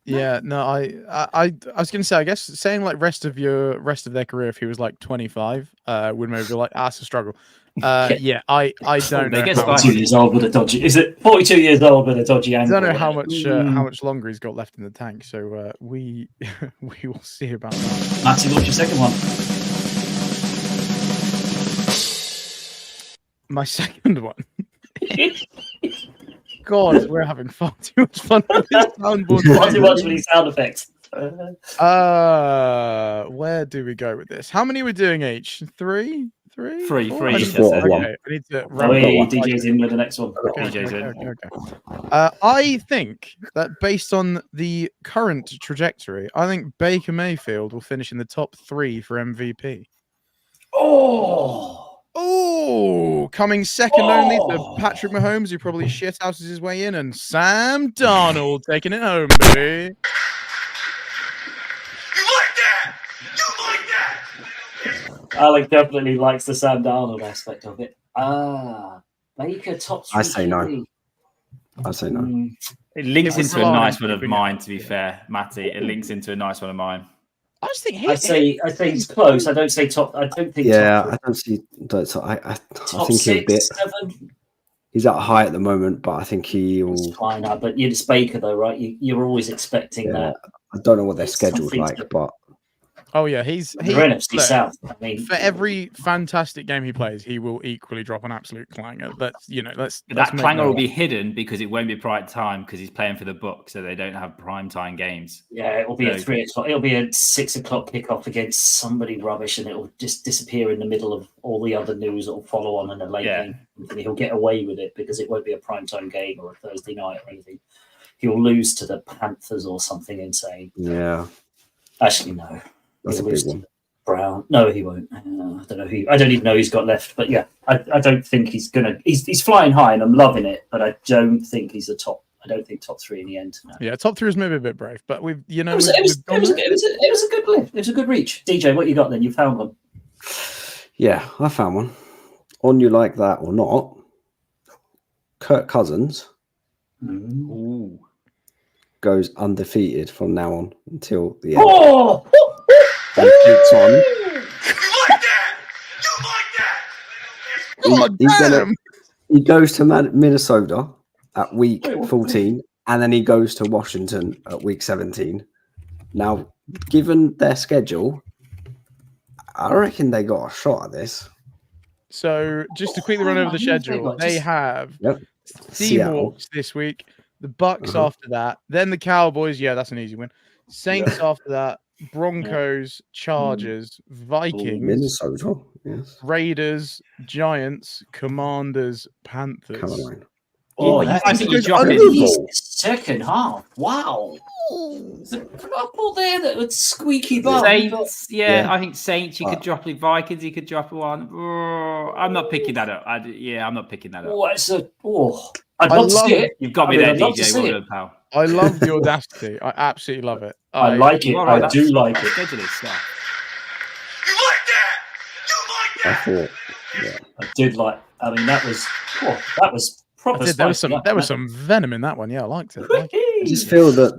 Speaker 3: Yeah, no, I was going to say, I guess saying like rest of their career, if he was like 25, would maybe be like, it's a struggle. Yeah, I don't know.
Speaker 5: They get
Speaker 3: How,
Speaker 1: 42 years old with a dodgy. Is it 42 years old with a dodgy
Speaker 3: I
Speaker 1: ankle?
Speaker 3: don't know how much longer he's got left in the tank. So we will see about that.
Speaker 1: Matty, what's your second one?
Speaker 3: My second one. God, we're having far too much fun with this soundboard.
Speaker 1: Not too much for these sound effects.
Speaker 3: Where do we go with this? How many are we doing each? Three.
Speaker 5: Four.
Speaker 3: I need
Speaker 4: Four.
Speaker 3: okay, I need to
Speaker 1: Oh,
Speaker 3: round
Speaker 1: hey,
Speaker 3: up.
Speaker 1: DJ's in with the next one.
Speaker 3: Okay. I think that based on the current trajectory, I think Baker Mayfield will finish in the top 3 for MVP. Oh, coming second only to Patrick Mahomes, who probably shithouses his way in, and Sam Darnold taking it home, baby.
Speaker 8: You like that? You like that?
Speaker 1: Alec definitely likes the Sam Darnold aspect of it. Baker top 3.
Speaker 4: I say no. I say no.
Speaker 5: It links
Speaker 3: It was
Speaker 5: into a
Speaker 3: long,
Speaker 5: nice one of
Speaker 3: keeping
Speaker 5: mine, to be fair, Matty. It links into a nice one of mine.
Speaker 3: I just think
Speaker 1: I say he's close. I don't say top. I don't think.
Speaker 4: Yeah,
Speaker 1: top
Speaker 4: I don't see. I
Speaker 1: top
Speaker 4: think he'll
Speaker 1: 6,
Speaker 4: be.
Speaker 1: 7.
Speaker 4: He's at high at the moment, but I think he will.
Speaker 1: It's fine, but it's Baker though, right? You're always expecting that.
Speaker 4: I don't know what their
Speaker 1: It's
Speaker 4: schedule's
Speaker 1: something
Speaker 4: like,
Speaker 1: to-
Speaker 4: but
Speaker 3: Oh yeah, he's
Speaker 1: They're NFC
Speaker 3: look,
Speaker 1: South. I mean,
Speaker 3: for every fantastic game he plays, he will equally drop an absolute clanger. Let's
Speaker 5: That
Speaker 3: make
Speaker 5: clanger
Speaker 3: no-
Speaker 5: will be hidden because it won't be prime time because he's playing for the Bucs, so they don't have prime time games.
Speaker 1: yeah, it'll be
Speaker 5: So-
Speaker 1: at 3 o'clock. It'll be a 6 o'clock kickoff against somebody rubbish, and it'll just disappear in the middle of all the other news that will follow on in a late game. And he'll get away with it because it won't be a primetime game or a Thursday night or anything. He'll lose to the Panthers or something insane.
Speaker 4: yeah,
Speaker 1: Actually, no.
Speaker 4: that's a
Speaker 1: He'll lose
Speaker 4: big
Speaker 1: to
Speaker 4: one.
Speaker 1: Brown. No, he won't. I don't know who. I don't even know who's got left. But yeah, I don't think he's gonna. He's flying high, and I'm loving it. But I don't think he's the top. I don't think top 3 in the end. No.
Speaker 3: Yeah, top 3 is maybe a bit brave, but we've
Speaker 1: It was a good lift. It was a good reach. DJ, what you got then? You found one.
Speaker 4: Yeah, I found one. On you like that or not? Kirk Cousins
Speaker 5: Ooh.
Speaker 4: goes undefeated from now on until the end.
Speaker 1: Oh!
Speaker 4: And Pete Simon,
Speaker 8: You like that? You like that?
Speaker 4: he goes to Minnesota at week 14, and then he goes to Washington at week 17. Now, given their schedule, I reckon they got a shot at this.
Speaker 3: So just to quickly run over the schedule, they have
Speaker 4: Seattle
Speaker 3: Seahawks this week, the Bucks after that, then the Cowboys. Yeah, that's an easy win. Saints after that, Broncos, Chargers, Vikings,
Speaker 4: Minnesota, yes,
Speaker 3: Raiders, Giants, Commanders, Panthers.
Speaker 4: Caroline.
Speaker 1: Oh,
Speaker 5: I think you
Speaker 1: that's
Speaker 5: drop
Speaker 1: a
Speaker 5: it.
Speaker 1: decent second half. Wow. There's a couple there that would squeaky bum.
Speaker 5: Saints,
Speaker 4: Yeah.
Speaker 5: I think Saints. You could drop it. Vikings. You could drop one. Oh, I'm not picking that up. I'm not picking that up.
Speaker 1: Oh, I'd love to see it.
Speaker 5: You've got me
Speaker 1: I mean,
Speaker 5: there,
Speaker 1: I'd love to
Speaker 5: DJ.
Speaker 1: see
Speaker 5: Well
Speaker 1: it.
Speaker 5: done, pal.
Speaker 3: I love the audacity. I absolutely love it.
Speaker 1: I like it.
Speaker 5: All right,
Speaker 1: I do like it.
Speaker 5: Schedule is stuff.
Speaker 8: You like that? You like
Speaker 4: I
Speaker 8: that?
Speaker 4: thought, yeah.
Speaker 1: I did like. I mean, that was proper.
Speaker 3: There was
Speaker 1: spicy.
Speaker 3: some venom in that one. Yeah, I liked it.
Speaker 4: I just feel that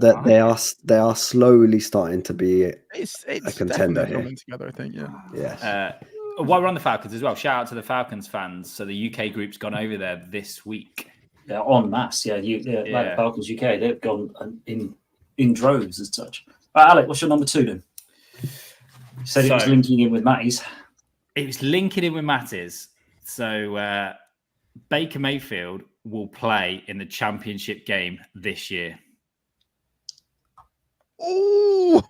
Speaker 4: they are slowly starting to be
Speaker 3: It's
Speaker 4: a contender
Speaker 3: definitely
Speaker 4: here.
Speaker 3: coming together. I think. Yeah.
Speaker 4: Yes.
Speaker 5: While we're on the Falcons as well, shout out to the Falcons fans. So the UK group's gone over there this week.
Speaker 1: Yeah, en masse. Yeah, like Falcons UK, they've gone in droves as such. Right, Alec, what's your number 2 then? You said it was linking in with Matty's.
Speaker 5: It was linking in with Matty's. So Baker Mayfield will play in the championship game this year.
Speaker 3: Oh!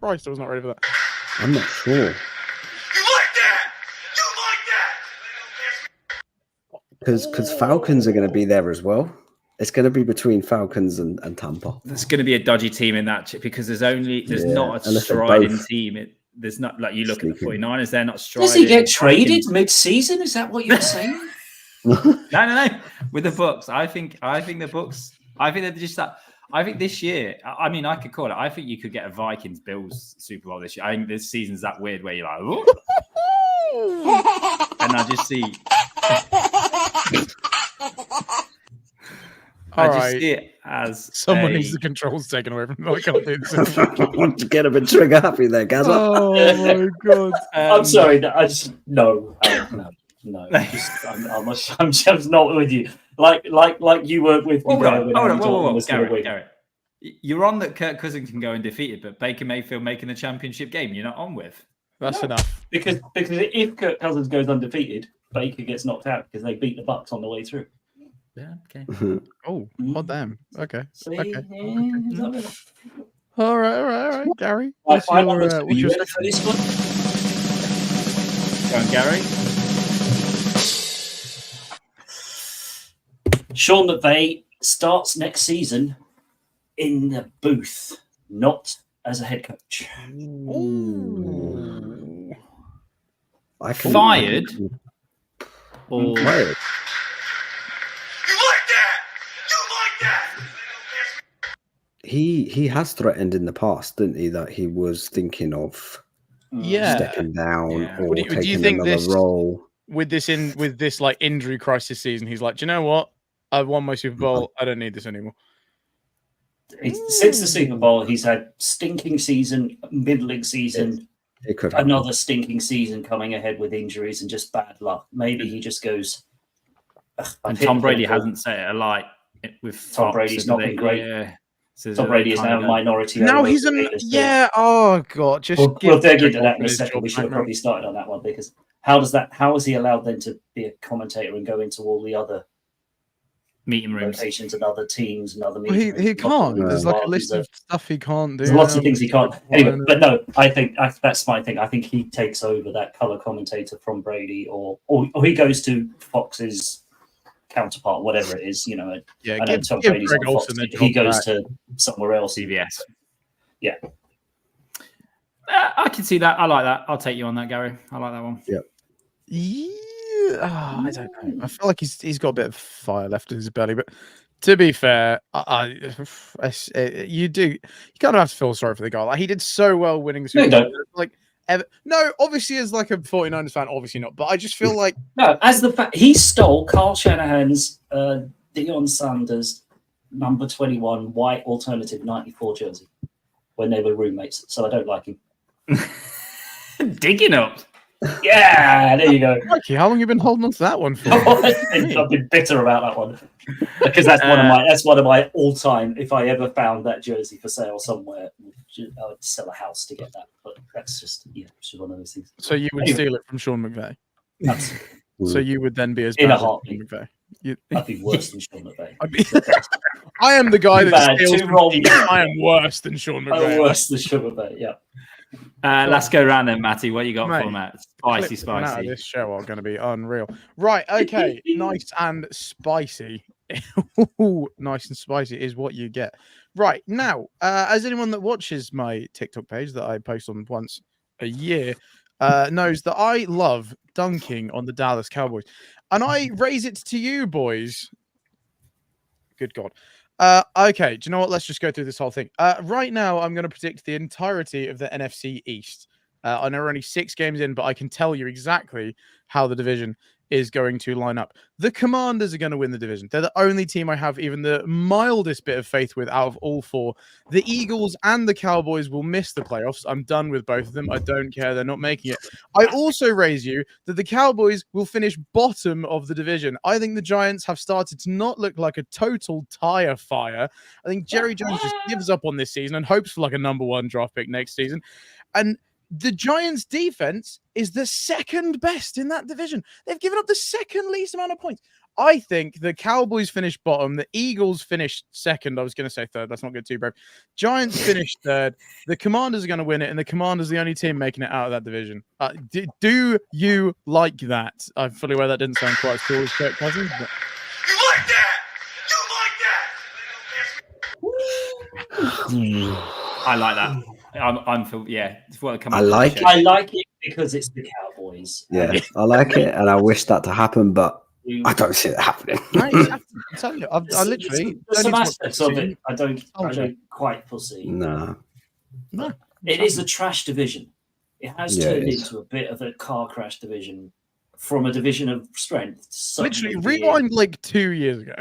Speaker 3: Christ, I was not ready for that.
Speaker 4: I'm not sure.
Speaker 8: You like that? You like that?
Speaker 4: Because Falcons are going to be there as well. It's going to be between Falcons and Tampa.
Speaker 5: There's going to be a dodgy team in that because there's not a
Speaker 4: unless they're
Speaker 5: striding
Speaker 4: both
Speaker 5: team. There's not like you look at the
Speaker 4: sneaking.
Speaker 5: 49ers, they're not striding.
Speaker 1: Does he get traded mid-season? Is that what you're saying?
Speaker 5: No. With the Bucks, I think the Bucks. I think they're just that. I think this year, I mean, I could call it. I think you could get a Vikings Bills Super Bowl this year. I think this season's that weird where you're like, "Ooh." And I just see. I as
Speaker 3: Someone needs the controls taken away from them. I can't do this.
Speaker 4: I want to get a bit trigger happy there, Gazza.
Speaker 3: Oh my god!
Speaker 1: I'm sorry. I just no. I'm just not with you. Like you were with me.
Speaker 5: Hold on, Garrett. You're on that Kirk Cousins can go undefeated, but Baker Mayfield making the championship game, you're not on with.
Speaker 3: That's enough.
Speaker 1: Because if Kirk Cousins goes undefeated, Baker gets knocked out because they beat the Bucs on the way through.
Speaker 5: Yeah. Okay.
Speaker 3: Oh, damn. Okay.
Speaker 1: See?
Speaker 3: Okay.
Speaker 1: Yeah.
Speaker 3: All right, Gary.
Speaker 1: What's
Speaker 3: What's
Speaker 1: your
Speaker 3: your
Speaker 1: for this one?
Speaker 5: Go on, Gary.
Speaker 1: Sean McVay starts next season in the booth, not as a head coach.
Speaker 3: Ooh.
Speaker 5: Fired? Or
Speaker 4: Fired.
Speaker 8: You like that? You like that?
Speaker 4: He has threatened in the past, didn't he, that he was thinking of stepping down or
Speaker 3: do you
Speaker 4: taking
Speaker 3: think
Speaker 4: another role.
Speaker 3: With this like injury crisis season, he's like, do you know what? I won my Super Bowl. I don't need this anymore.
Speaker 1: Since the Super Bowl, he's had stinking season, middling season,
Speaker 4: It could happen.
Speaker 1: another stinking season coming ahead with injuries and just bad luck. Maybe he just goes.
Speaker 5: And Tom Brady hasn't set it alight with
Speaker 1: Tom Brady's not been great. Tom Brady is now a minority.
Speaker 3: Now he's Oh god, just
Speaker 1: we'll dig into that in a second. We should have probably started on that one because how is he allowed then to be a commentator and go into all the other
Speaker 5: meeting rooms,
Speaker 1: locations and other teams and other meeting rooms?
Speaker 3: He can't. There's like a list of stuff he can't do.
Speaker 1: There's lots of things he can't. Anyway, but no, I think that's my thing. I think he takes over that color commentator from Brady, or he goes to Fox's counterpart, whatever it is. You know,
Speaker 3: Yeah,
Speaker 1: I know Tom Brady's on Fox. He goes to somewhere else.
Speaker 5: CBS.
Speaker 1: Yeah.
Speaker 5: I can see that. I like that. I'll take you on that, Gary. I like that one.
Speaker 4: Yep.
Speaker 3: Yeah, I don't know. I feel like he's got a bit of fire left in his belly, but to be fair, you kind of have to feel sorry for the guy. Like he did so well winning the Super Bowl. Like, no, obviously as like a 49ers fan, obviously not. But I just feel like
Speaker 1: as the fact he stole Carl Shanahan's Deion Sanders number 21 white alternative 94 jersey when they were roommates. So I don't like him.
Speaker 5: Digging up.
Speaker 1: Yeah, there you go.
Speaker 3: Mikey, how long have you been holding on to that one for?
Speaker 1: I've been bitter about that one because that's one of my all-time. If I ever found that jersey for sale somewhere, I would sell a house to get that. But that's just it's one of those things.
Speaker 3: So you would steal it from Sean McVay.
Speaker 1: Absolutely.
Speaker 3: So you would then be as
Speaker 1: in
Speaker 3: bad
Speaker 1: a heartbeat.
Speaker 3: as Sean McVay.
Speaker 1: I'd be worse than Sean McVay.
Speaker 3: I am the guy that steals.
Speaker 1: wrong.
Speaker 3: I am worse than Sean McVay.
Speaker 1: I'm worse than Sean McVay. Yeah.
Speaker 5: Let's go around then, Matty. What you got for Matt? Spicy.
Speaker 3: Out of this show are going to be unreal. Right, okay. Nice and spicy. Nice and spicy is what you get. Right, now, as anyone that watches my TikTok page that I post on once a year knows that I love dunking on the Dallas Cowboys. And I raise it to you, boys. Good God. Okay, do you know what? Let's just go through this whole thing. Right now, I'm going to predict the entirety of the NFC East. I know we're only 6 games in, but I can tell you exactly how the division is going to line up. The Commanders are going to win the division. They're the only team I have even the mildest bit of faith with out of all 4. The Eagles and the Cowboys will miss the playoffs. I'm done with both of them. I don't care. They're not making it. I also raise you that the Cowboys will finish bottom of the division. I think the Giants have started to not look like a total tire fire. I think Jerry Jones just gives up on this season and hopes for like a number 1 draft pick next season. And the Giants' defense is the second best in that division. They've given up the second least amount of points. I think the Cowboys finish bottom. The Eagles finish second. I was going to say third. Let's not get too brave. Giants finish third. The Commanders are going to win it, and the Commanders are the only team making it out of that division. Do you like that? I'm fully aware that didn't sound quite as cool as Kirk Cousins. But...
Speaker 8: You like that? You like that?
Speaker 5: I like that. I'm for
Speaker 4: I like
Speaker 1: it because it's the Cowboys.
Speaker 4: Yeah, I like it, and I wish that to happen, but I don't see it happening.
Speaker 3: I literally
Speaker 1: there's some aspects of it I don't quite foresee.
Speaker 4: No.
Speaker 1: It is a trash division. It has turned into a bit of a car crash division from a division of strength.
Speaker 3: Literally, rewind like 2 years ago.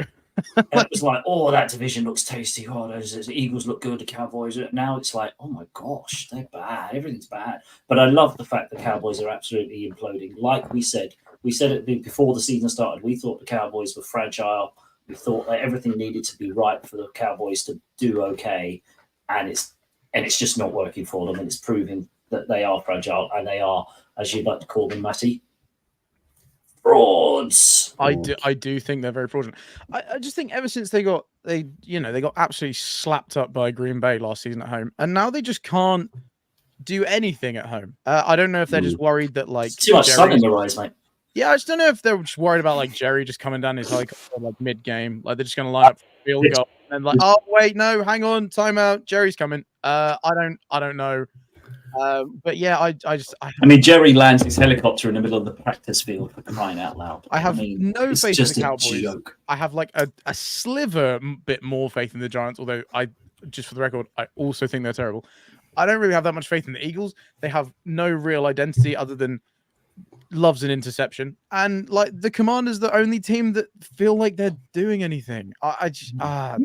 Speaker 1: It was like, oh, that division looks tasty. Oh, the Eagles look good. The Cowboys. Now it's like, oh my gosh, they're bad. Everything's bad. But I love the fact the Cowboys are absolutely imploding. Like we said it before the season started. We thought the Cowboys were fragile. We thought that everything needed to be right for the Cowboys to do okay, and it's just not working for them. And it's proving that they are fragile, and they are, as you'd like to call them, Matty, frauds.
Speaker 3: I do think they're very fraudulent. I just think ever since they got absolutely slapped up by Green Bay last season at home, and now they just can't do anything at home. I don't know if they're just worried that like
Speaker 1: It's too much sun in the rise, mate.
Speaker 3: Yeah, I just don't know if they're just worried about like Jerry just coming down his helicopter like mid game, like they're just going to line up for field goal and like, oh wait, no, hang on, timeout, Jerry's coming. I don't know. But yeah, I
Speaker 7: mean, Jerry lands his helicopter in the middle of the practice field, for crying out loud.
Speaker 3: I have no faith in the Cowboys.
Speaker 7: Joke.
Speaker 3: I have like a sliver bit more faith in the Giants, although just for the record, I also think they're terrible. I don't really have that much faith in the Eagles. They have no real identity other than loves an interception, and like the Commanders, the only team that feel like they're doing anything. No.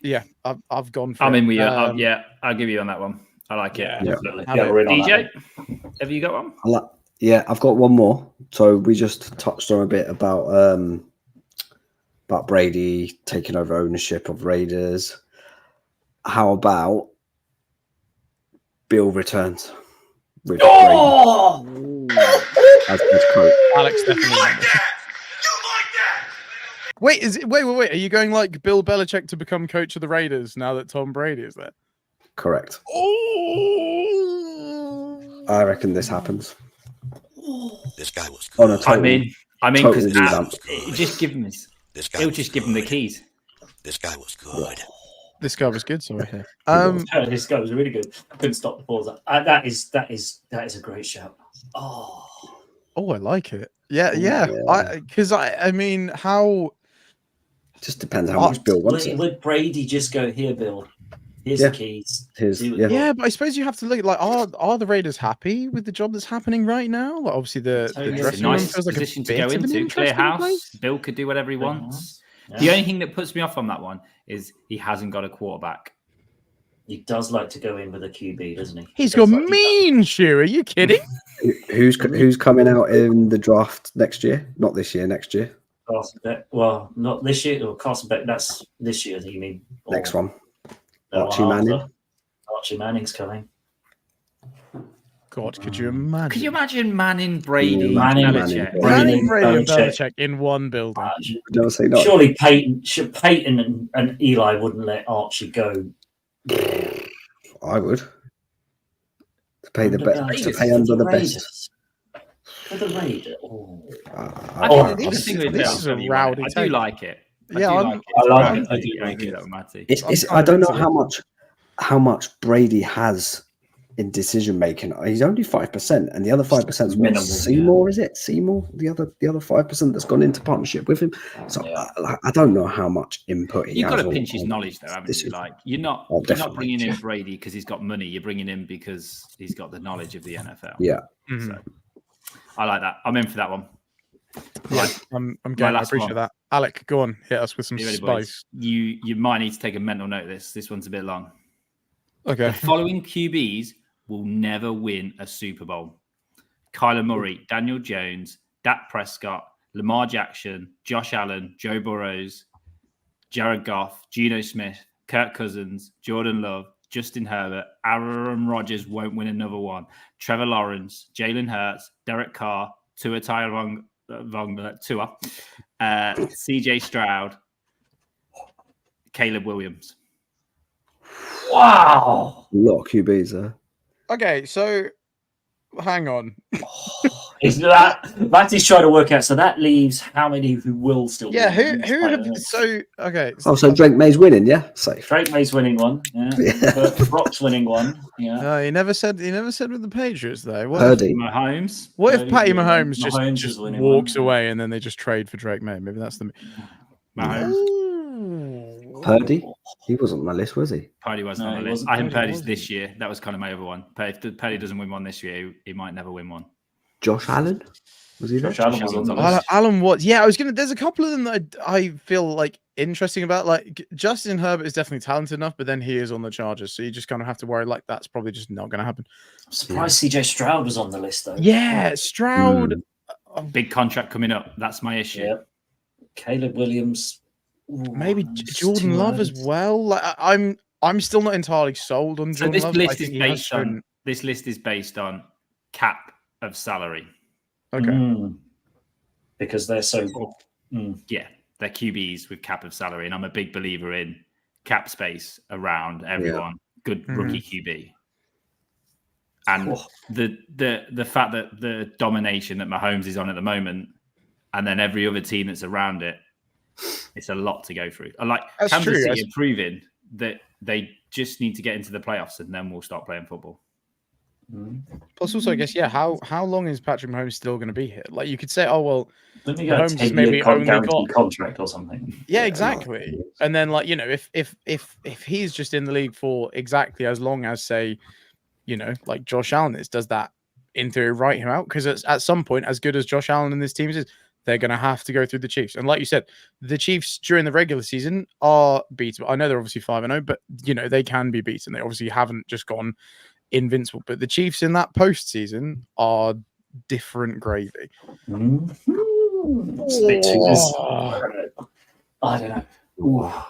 Speaker 3: Yeah, I've gone for.
Speaker 5: I'm in with you. I'll give you on that one. I like it.
Speaker 1: Yeah.
Speaker 5: DJ, have you got one?
Speaker 4: I've got one more. So we just touched on a bit about Brady taking over ownership of Raiders. How about Bill returns with Brady? As his coach.
Speaker 3: Alex definitely.
Speaker 8: You like that?
Speaker 3: Wait, are you going like Bill Belichick to become coach of the Raiders now that Tom Brady is there?
Speaker 4: Correct.
Speaker 3: Oh,
Speaker 4: I reckon this happens.
Speaker 9: This guy was good.
Speaker 5: I mean, because just give him his. He'll just give him the keys.
Speaker 9: This guy was good.
Speaker 3: This guy was good, sorry.
Speaker 1: This guy was really good. I couldn't stop the balls. That is a great shout. Oh,
Speaker 3: I like it. Yeah. I mean, how?
Speaker 4: Just depends how much Bill wants it.
Speaker 1: Would Brady just go, here, Bill? Here's the keys.
Speaker 3: Yeah, but I suppose you have to look like, are the Raiders happy with the job that's happening right now? Like, obviously, the dressing room feels like
Speaker 5: position
Speaker 3: a
Speaker 5: to go
Speaker 3: bit of an
Speaker 5: into. Clear
Speaker 3: interesting
Speaker 5: house.
Speaker 3: place.
Speaker 5: Bill could do whatever he wants.
Speaker 1: Yeah.
Speaker 5: The only thing that puts me off on that one is he hasn't got a quarterback.
Speaker 1: He does like to go in with a QB, doesn't he?
Speaker 3: He's got Minshew. Are you kidding?
Speaker 4: Who's coming out in the draft next year? Not this year, next year.
Speaker 1: Carson Beck. Well, not this year. Or Carson Beck. That's this year. You mean
Speaker 4: Next one? Archie Manning.
Speaker 1: Archie Manning's coming.
Speaker 3: God, could you imagine?
Speaker 5: Could you imagine Manning, Brady,
Speaker 1: Manning,
Speaker 3: Brady, and Belichick in one building?
Speaker 4: Don't say no.
Speaker 1: Surely Peyton and Eli wouldn't let Archie go.
Speaker 4: I would. To pay under the best.
Speaker 1: For the Raiders.
Speaker 3: This is a rowdy.
Speaker 5: I do like it.
Speaker 1: I like it.
Speaker 4: I don't know how much Brady has in decision making. He's only 5%, and the other 5% is
Speaker 1: minimal.
Speaker 4: Seymour. Is it Seymour? The other 5% that's gone into partnership with him. So I don't know how much input he has.
Speaker 5: You've got to pinch his knowledge, though, haven't you? Like you're not bringing in Brady because he's got money. You're bringing him because he's got the knowledge of the NFL.
Speaker 4: Yeah.
Speaker 3: Mm-hmm.
Speaker 5: So, I like that. I'm in for that one.
Speaker 3: Yeah,
Speaker 5: Right.
Speaker 3: I'm going. I appreciate that. Alec, go on, hit us with some
Speaker 5: ready,
Speaker 3: spice.
Speaker 5: boys? You might need to take a mental note of this. This one's a bit long.
Speaker 3: Okay.
Speaker 5: The following QBs will never win a Super Bowl: Kyler Murray, Daniel Jones, Dak Prescott, Lamar Jackson, Josh Allen, Joe Burrows, Jared Goff, Geno Smith, Kirk Cousins, Jordan Love, Justin Herbert. Aaron Rodgers won't win another one. Trevor Lawrence, Jalen Hurts, Derek Carr, Tua, CJ Stroud, Caleb Williams.
Speaker 1: Wow.
Speaker 4: A lot of QBs there.
Speaker 3: Okay, so hang on.
Speaker 1: Is that is trying to work out? So that leaves how many who will still?
Speaker 3: Yeah,
Speaker 1: win?
Speaker 4: So Drake May's winning, yeah? Safe.
Speaker 1: Drake May's winning one. Yeah. Brock's winning one. Yeah.
Speaker 3: No, he never said with the Patriots though.
Speaker 4: Purdy.
Speaker 5: Mahomes.
Speaker 3: What if Patty Mahomes
Speaker 1: Mahomes
Speaker 3: just walks away and then they just trade for Drake May? Maybe that's the
Speaker 5: Mahomes.
Speaker 4: Purdy? He wasn't on my list, was he?
Speaker 5: Purdy wasn't on the list. I think Purdy's this year. That was kind of my other one. If Purdy doesn't win one this year, he might never win one.
Speaker 4: Josh Allen? Was he there?
Speaker 7: Josh Allen was on the list.
Speaker 3: Alan Watts. Yeah, I was gonna. There's a couple of them that I feel like interesting about. Like Justin Herbert is definitely talented enough, but then he is on the Chargers, so you just kind of have to worry. Like that's probably just not going to happen.
Speaker 1: I'm surprised CJ Stroud was on the list though.
Speaker 3: Yeah, Stroud.
Speaker 5: Big contract coming up. That's my issue.
Speaker 1: Yeah. Caleb Williams.
Speaker 3: Maybe Jordan Love as well. Like I'm still not entirely sold on Jordan Love.
Speaker 5: This list is based on cap of salary.
Speaker 3: Okay.
Speaker 1: Because they're so
Speaker 5: yeah, they're QBs with cap of salary, and I'm a big believer in cap space around everyone. Good rookie QB. And the fact that the domination that Mahomes is on at the moment, and then every other team that's around it, it's a lot to go through. Like Kansas City are proving that they just need to get into the playoffs, and then we'll start playing football.
Speaker 3: Plus, also, I guess, how long is Patrick Mahomes still going to be here? Like, you could say, oh well,
Speaker 1: Mahomes has maybe only got contract or something.
Speaker 3: Yeah, exactly. And then, like, if he's just in the league for exactly as long as, say, like Josh Allen is, does that in theory write him out? Because at some point, as good as Josh Allen and this team is, they're going to have to go through the Chiefs. And like you said, the Chiefs during the regular season are beatable. I know they're obviously 5-0, but they can be beaten. They obviously haven't just gone invincible. But the Chiefs in that postseason are different gravy.
Speaker 1: It's a bit too I don't know.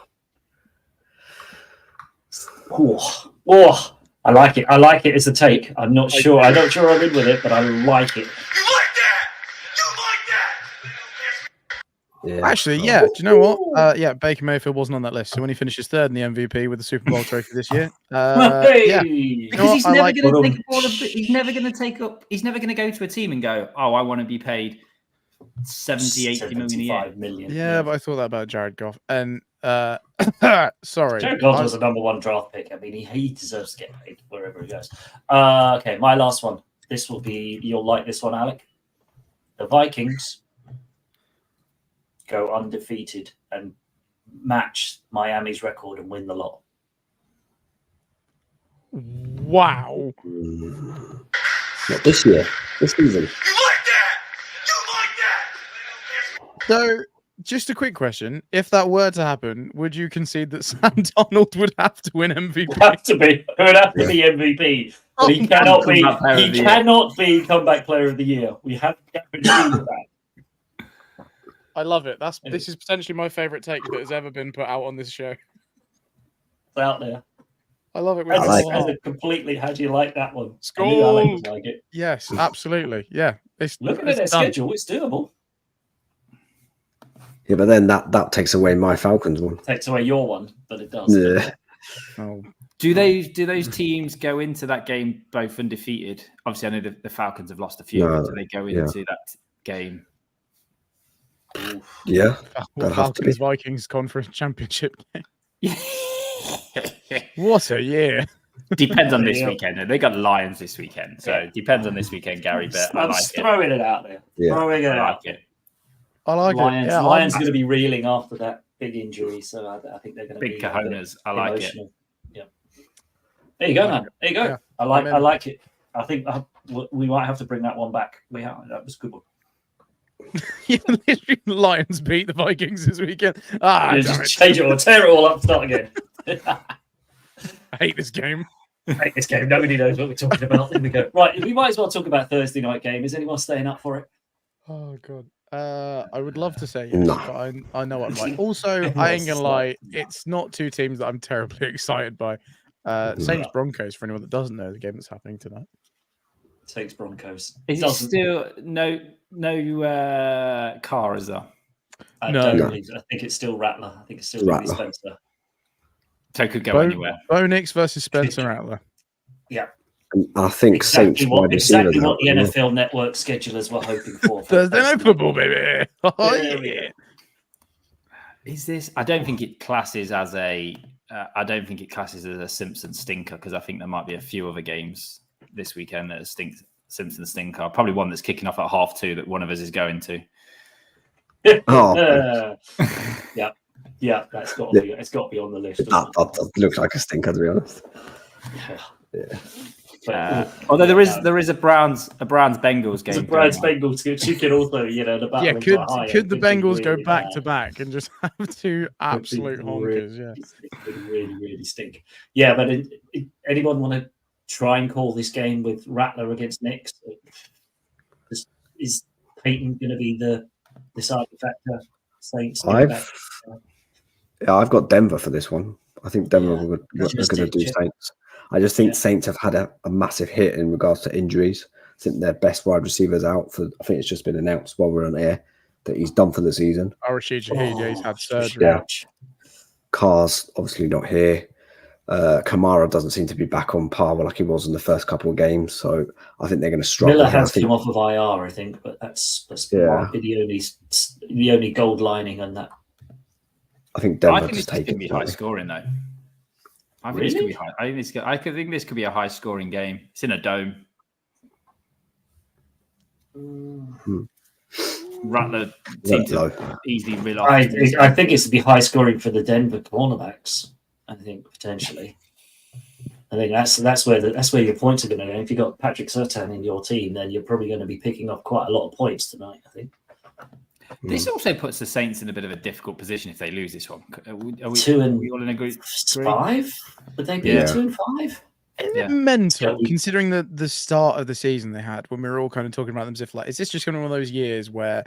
Speaker 1: I like it. I like it as a take. I'm not sure I'm in with it, but I like it.
Speaker 3: Yeah. Actually, yeah. Do you know what? Yeah, Baker Mayfield wasn't on that list. So when he finishes third in the MVP with the Super Bowl trophy this year,
Speaker 5: yeah, because he's never going to take all of it. He's never going to take up. He's never going to go to a team and go, "Oh, I want to be paid 70-80 million a year."
Speaker 3: Yeah, but I thought that about Jared Goff. And sorry,
Speaker 1: Jared Goff was a number 1 draft pick. I mean, he deserves to get paid wherever he goes. Okay, my last one. This will be. You'll like this one, Alec. The Vikings go undefeated and match Miami's record and win the lot.
Speaker 3: Wow.
Speaker 4: Not this year. This season.
Speaker 8: You like that?
Speaker 3: So, just a quick question. If that were to happen, would you concede that Sam Darnold would have to win MVP?
Speaker 1: It would have to be MVP. But he cannot be comeback player of the year. We have guaranteed that.
Speaker 3: I love it. This is potentially my favorite take that has ever been put out on this show.
Speaker 1: It's out there.
Speaker 3: I love it.
Speaker 1: Completely. How do you like that one?
Speaker 3: Score!
Speaker 1: Like it.
Speaker 3: Yes, absolutely. Yeah.
Speaker 1: Looking at their schedule, it's doable.
Speaker 4: Yeah, but then that takes away my Falcons one.
Speaker 1: Takes away your one, but it does.
Speaker 4: Yeah.
Speaker 3: Oh.
Speaker 5: Do those teams go into that game both undefeated? Obviously, I know the Falcons have lost a few.
Speaker 4: No,
Speaker 5: do they go into that game?
Speaker 4: Yeah,
Speaker 3: Falcons Vikings Conference Championship game. What a year!
Speaker 5: Depends on this weekend. They got Lions this weekend, so depends on this weekend, Gary. But
Speaker 1: I'm just throwing it out there.
Speaker 4: Yeah.
Speaker 3: I like
Speaker 1: Lions.
Speaker 3: it. Yeah,
Speaker 1: Lions are going to be reeling after that big injury, so I think they're going to
Speaker 5: be
Speaker 1: big
Speaker 5: cojones. I like
Speaker 1: emotional. It. Yeah. There you go, man. There you go.
Speaker 3: Yeah.
Speaker 1: I like it. I think we might have to bring that one back. That was a good one.
Speaker 3: Lions beat the Vikings this weekend.
Speaker 1: Just change it or tear it all up, start again.
Speaker 3: I hate this game.
Speaker 1: Nobody knows what we're talking about. In the go. Right, we might as well talk about Thursday night game. Is anyone staying up for it?
Speaker 3: Oh god. I would love to say yes,
Speaker 4: no.
Speaker 3: but I know what I'm like. Also, I ain't gonna lie, it's not two teams that I'm terribly excited by. Saints Broncos, for anyone that doesn't know the game that's happening tonight.
Speaker 1: Saints Broncos.
Speaker 5: Is it still no car, is there?
Speaker 1: I think it's still Rattler. I think it's still
Speaker 4: Rattler.
Speaker 1: Spencer.
Speaker 5: So it could go anywhere.
Speaker 3: Bo Nix versus Spencer Rattler.
Speaker 1: Yeah.
Speaker 4: I think
Speaker 1: exactly what the NFL Network schedulers were hoping for.
Speaker 3: Thursday night football, baby. Oh, yeah.
Speaker 5: Is this? I don't think it classes as a. I don't think it classes as a Simpson stinker because I think there might be a few other games this weekend that are Simpson stinker. Probably one that's kicking off at 2:30 that one of us is going to.
Speaker 1: Yeah, that's got to be. It's got to be on the list.
Speaker 4: That looks like a stinker, to be honest.
Speaker 1: Yeah.
Speaker 5: Although there is a Browns Bengals game.
Speaker 1: There's a Browns Bengals, which you could also, the battle.
Speaker 3: Could the Bengals go back to back and just have two absolute honkers?
Speaker 1: It could really, really stink. Yeah, but anyone want to try and call this game with Rattler against Knicks? Is Peyton going to be the deciding factor? Saints.
Speaker 4: I've got Denver for this one. I think Denver are going to do Saints. I just think Saints have had a massive hit in regards to injuries. I think their best wide receiver's out for. I think it's just been announced while we're on air that he's done for the season.
Speaker 3: Rashid Shaheed, he's had surgery.
Speaker 4: Yeah. Carr's obviously not here. Kamara doesn't seem to be back on par like he was in the first couple of games, so I think they're going to struggle.
Speaker 1: Miller has come off of IR, I think, but that's the only gold lining on that.
Speaker 4: I think Denver
Speaker 5: this
Speaker 4: take
Speaker 5: could be high scoring though. I think this could be high. I think this could be a high scoring game. It's in a dome. Rattler seems to easily realize.
Speaker 1: I think it's to be high scoring for the Denver cornerbacks. I think potentially. I think that's where your points are going to go. If you've got Patrick Surtain in your team, then you're probably going to be picking up quite a lot of points tonight, I think.
Speaker 5: This also puts the Saints in a bit of a difficult position if they lose this one. Are we all in a group
Speaker 1: 5? Would they be 2 and 5?
Speaker 3: Isn't it mental, considering the start of the season they had when we were all kind of talking about them as if is this just going to be one of those years where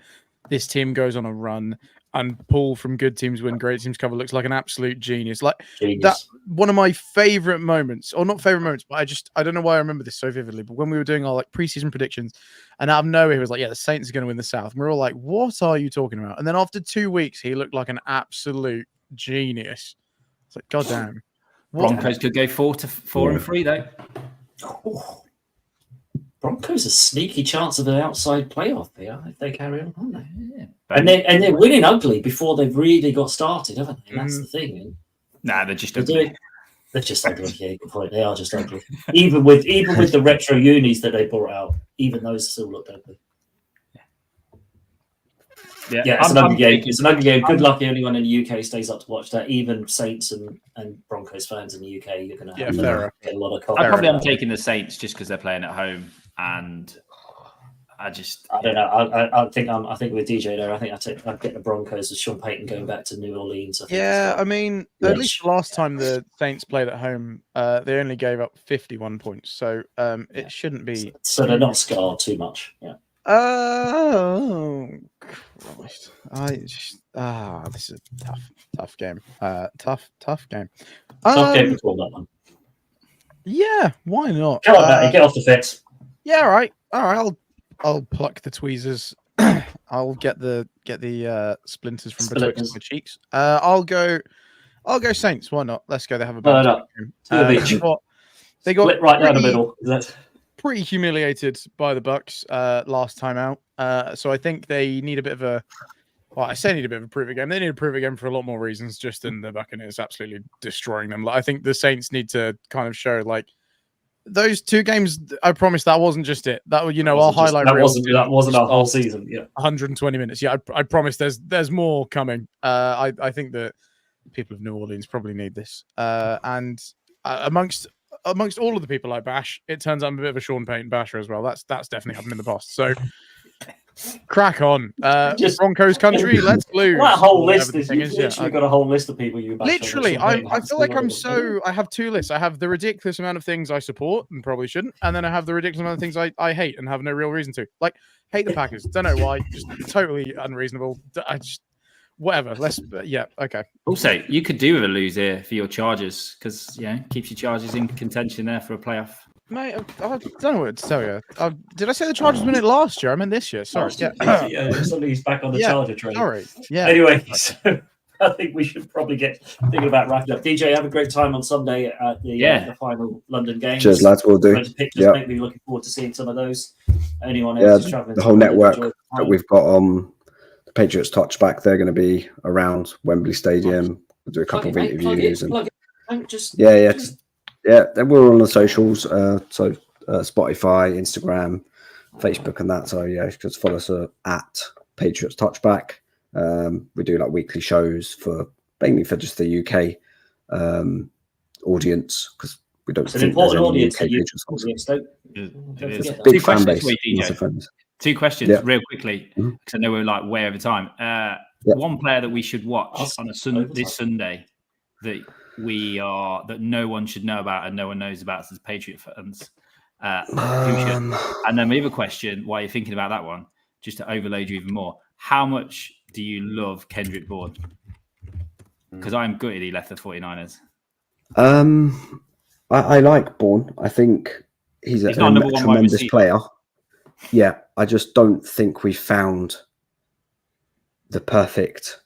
Speaker 3: this team goes on a run and pull from good teams win, great teams cover, looks like an absolute genius. That one of my favorite moments, or not favorite moments, but I don't know why I remember this so vividly, but when we were doing our preseason predictions and out of nowhere he was like, the Saints are going to win the South. And we're all like, what are you talking about? And then after 2 weeks, he looked like an absolute genius. It's like, goddamn.
Speaker 5: Broncos could go 4-3 though.
Speaker 1: Broncos a sneaky chance of an outside playoff here if they carry on, aren't they? Yeah. And they're winning ugly before they've really got started, haven't they? That's the thing.
Speaker 5: They're just ugly.
Speaker 1: They're just ugly. Yeah, good point. They are just ugly. even with the retro unis that they brought out, even those still look ugly. Yeah, it's an ugly game. It's an ugly game. Good luck anyone in the UK stays up to watch that. Even Saints and Broncos fans in the UK, you're going to get a lot of.
Speaker 5: I'm taking the Saints just because they're playing at home, and I
Speaker 1: don't know. I think with DJ there, I think I'd get the Broncos with Sean Payton going back to New Orleans.
Speaker 3: At least last time the Saints played at home, they only gave up 51 points, so it shouldn't be.
Speaker 1: So they're not scarred too much. Yeah.
Speaker 3: Oh Christ! This is a tough game. Tough game.
Speaker 1: Tough game to call that one.
Speaker 3: Yeah, why not?
Speaker 1: Get off the fence.
Speaker 3: Yeah, all right. I'll pluck the tweezers. I'll get the splinters from betwixt my cheeks. I'll go Saints. Why not? Let's go. They have a bad they got
Speaker 1: split right down the middle.
Speaker 3: Pretty humiliated by the Bucks last time out. So I think they need a bit of a. Well, I say need a bit of a prove it game. They need to prove it game for a lot more reasons, just than the Buccaneers absolutely destroying them. I think the Saints need to kind of show those 2 games. I promise that wasn't just it. That our highlight reel.
Speaker 1: That wasn't our whole season. Yeah,
Speaker 3: 120 minutes. Yeah, I promise. There's more coming. I think that people of New Orleans probably need this. And amongst all of the people I bash, it turns out I'm a bit of a Sean Payton basher as well. That's definitely happened in the past. So crack on. Broncos country, let's lose.
Speaker 1: That whole list is literally got a whole list of people you bash.
Speaker 3: Literally, I feel like I have 2 lists. I have the ridiculous amount of things I support and probably shouldn't, and then I have the ridiculous amount of things I hate and have no real reason to. Hate the Packers. Don't know why. Just totally unreasonable. Whatever. Okay.
Speaker 5: Also, you could do with a lose here for your Chargers because keeps your Chargers in contention there for a playoff.
Speaker 3: Mate, I don't know what to tell you. Did I say the Chargers win it last year? I meant this year. Sorry.
Speaker 1: Somebody's back on the Charger train.
Speaker 3: Sorry. Yeah.
Speaker 1: Anyway, so I think we should probably get thinking about wrapping up. DJ, have a great time on Sunday at the final London games.
Speaker 4: Cheers, lads. We'll do.
Speaker 1: Make me looking forward to seeing some of those. Anyone else is traveling?
Speaker 4: The whole network that we've got on. Patriots Touchback, they're going to be around Wembley Stadium. We'll do a couple of interviews we're on the socials, so Spotify, Instagram, Facebook, and that. So just follow us at Patriots Touchback. We do weekly shows mainly for just the UK audience because We don't
Speaker 1: It's an
Speaker 4: think there's
Speaker 1: important
Speaker 4: any
Speaker 1: audience
Speaker 4: UK
Speaker 1: that you
Speaker 4: Patriots fans.
Speaker 1: It's
Speaker 4: a big
Speaker 5: Two
Speaker 4: fan
Speaker 5: questions
Speaker 4: base.
Speaker 5: for you,
Speaker 4: lots of
Speaker 5: DJ.
Speaker 4: fans.
Speaker 5: Two questions
Speaker 4: Yeah.
Speaker 5: real quickly, because I know we're like way over time. One player that we should watch on this Sunday that no one should know about and no one knows about as Patriot fans. Who should? And then the other question, while you're thinking about that one, just to overload you even more, how much do you love Kendrick Bourne? Because I'm gutted he left the 49ers.
Speaker 4: I like Bourne. I think he's a tremendous player. Yeah, I just don't think we found the perfect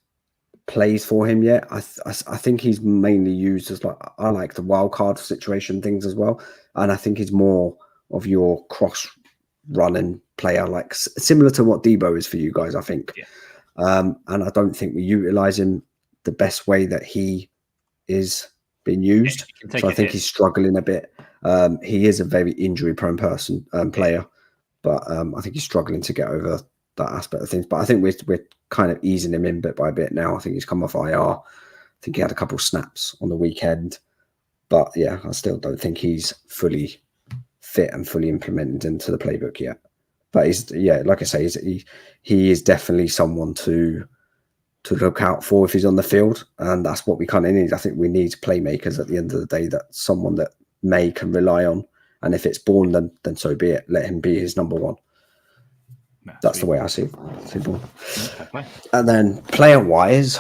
Speaker 4: plays for him yet. I think he's mainly used as I like the wild card situation things as well, and I think he's more of your cross running player, like similar to what Debo is for you guys. I think, and I don't think we utilize him the best way that he is being used. So I think he's struggling a bit. He is a very injury prone player, but I think he's struggling to get over that aspect of things. But I think we're kind of easing him in bit by bit now. I think he's come off IR. I think he had a couple of snaps on the weekend, but yeah, I still don't think he's fully fit and fully implemented into the playbook yet. But like I say, he is definitely someone to look out for if he's on the field, and that's what we kind of need. I think we need playmakers at the end of the day, that someone that May can rely on, and if it's Bourne, then so be it. Let him be his number one. That's the way I see Bourne. Okay. And then player wise,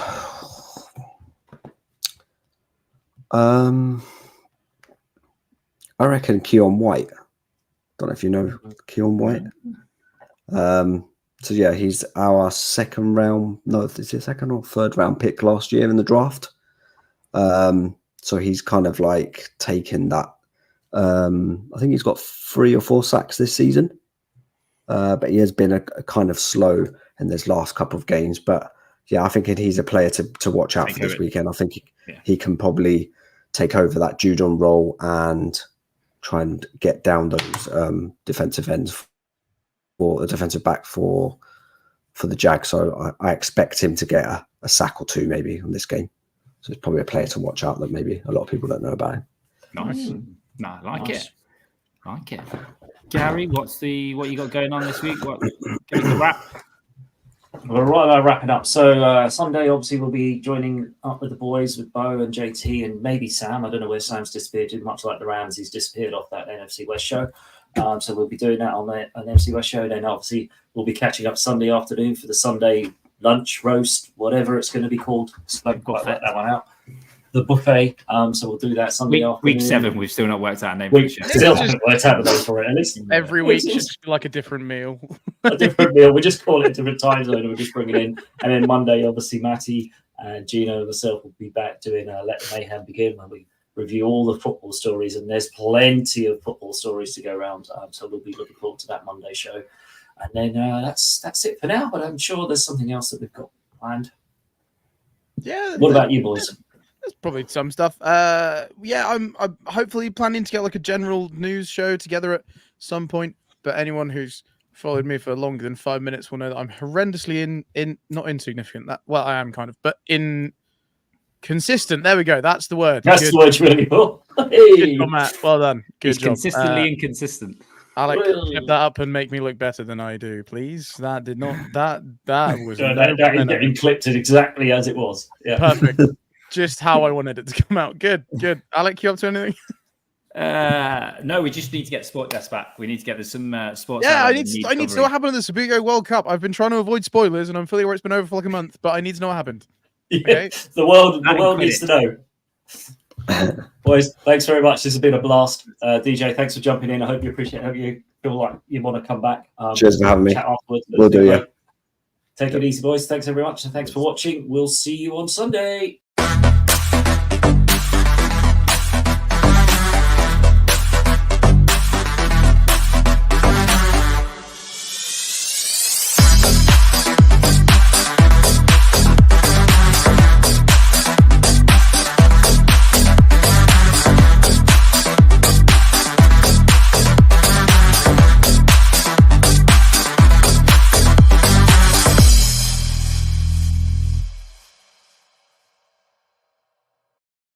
Speaker 4: I reckon Keon White. Don't know if you know Keon White. So yeah, he's our second or third round pick last year in the draft. So he's kind of like taken that. I think he's got 3 or 4 sacks this season, but he has been a kind of slow in this last couple of games. But yeah, I think he's a player to watch out for this weekend. I think he can probably take over that Judon role and try and get down those defensive ends or a defensive back for the Jags. So I expect him to get a sack or 2 maybe on this game. So it's probably a player to watch out that maybe a lot of people don't know about him.
Speaker 5: Nice. No, I like it. Gary, what you got going on this week? Give us a wrap.
Speaker 1: We're right about wrapping up. So Sunday, obviously, we'll be joining up with the boys, with Bo and JT and maybe Sam. I don't know where Sam's disappeared. Much like the Rams, he's disappeared off that NFC West show. So we'll be doing that on the NFC West show. Then obviously we'll be catching up Sunday afternoon for the Sunday lunch, roast, whatever it's going to be called. Quite work that one out. The buffet. So we'll do that Sunday afternoon.
Speaker 5: Week 7, we've still not worked out a name.
Speaker 1: Still haven't worked out the name for it. At least
Speaker 3: every week should just be like a different meal.
Speaker 1: A different meal. We just call it a different time zone and we'll just bring it in. And then Monday, obviously, Matty and Gino and myself will be back doing Let the Mayhem Begin, when we review all the football stories, and there's plenty of football stories to go around. So we'll be looking forward to that Monday show. And then that's it for now, but I'm sure there's something else that we've got planned.
Speaker 3: Yeah.
Speaker 1: What about you boys?
Speaker 3: There's probably some stuff. I'm hopefully planning to get like a general news show together at some point. But anyone who's followed me for longer than 5 minutes will know that I'm horrendously not insignificant. Well, I am kind of, but inconsistent. There we go. That's the word.
Speaker 1: That's the word you're looking for.
Speaker 3: Good job, Matt. Well done. Good job.
Speaker 5: Consistently inconsistent.
Speaker 3: Alec, keep that up and make me look better than I do, please. That did not. That was.
Speaker 1: that is getting clipped exactly as it was. Yeah.
Speaker 3: Perfect. Just how I wanted it to come out. Good. Alec, you up to anything?
Speaker 5: No, we just need to get Sport Desk back. We need to get some sports.
Speaker 3: Yeah, I need to know what happened at the Sabugo World Cup. I've been trying to avoid spoilers, and I'm fully aware it's been over for like a month, but I need to know what happened. Okay?
Speaker 1: Yeah, the world needs to know. Boys, thanks very much. This has been a blast. DJ, thanks for jumping in. I hope you appreciate it. I hope you feel like you want to come back.
Speaker 4: Cheers for having me.
Speaker 1: We'll do, yeah. Take it easy, boys. Thanks very much, and thanks for watching. We'll see you on Sunday.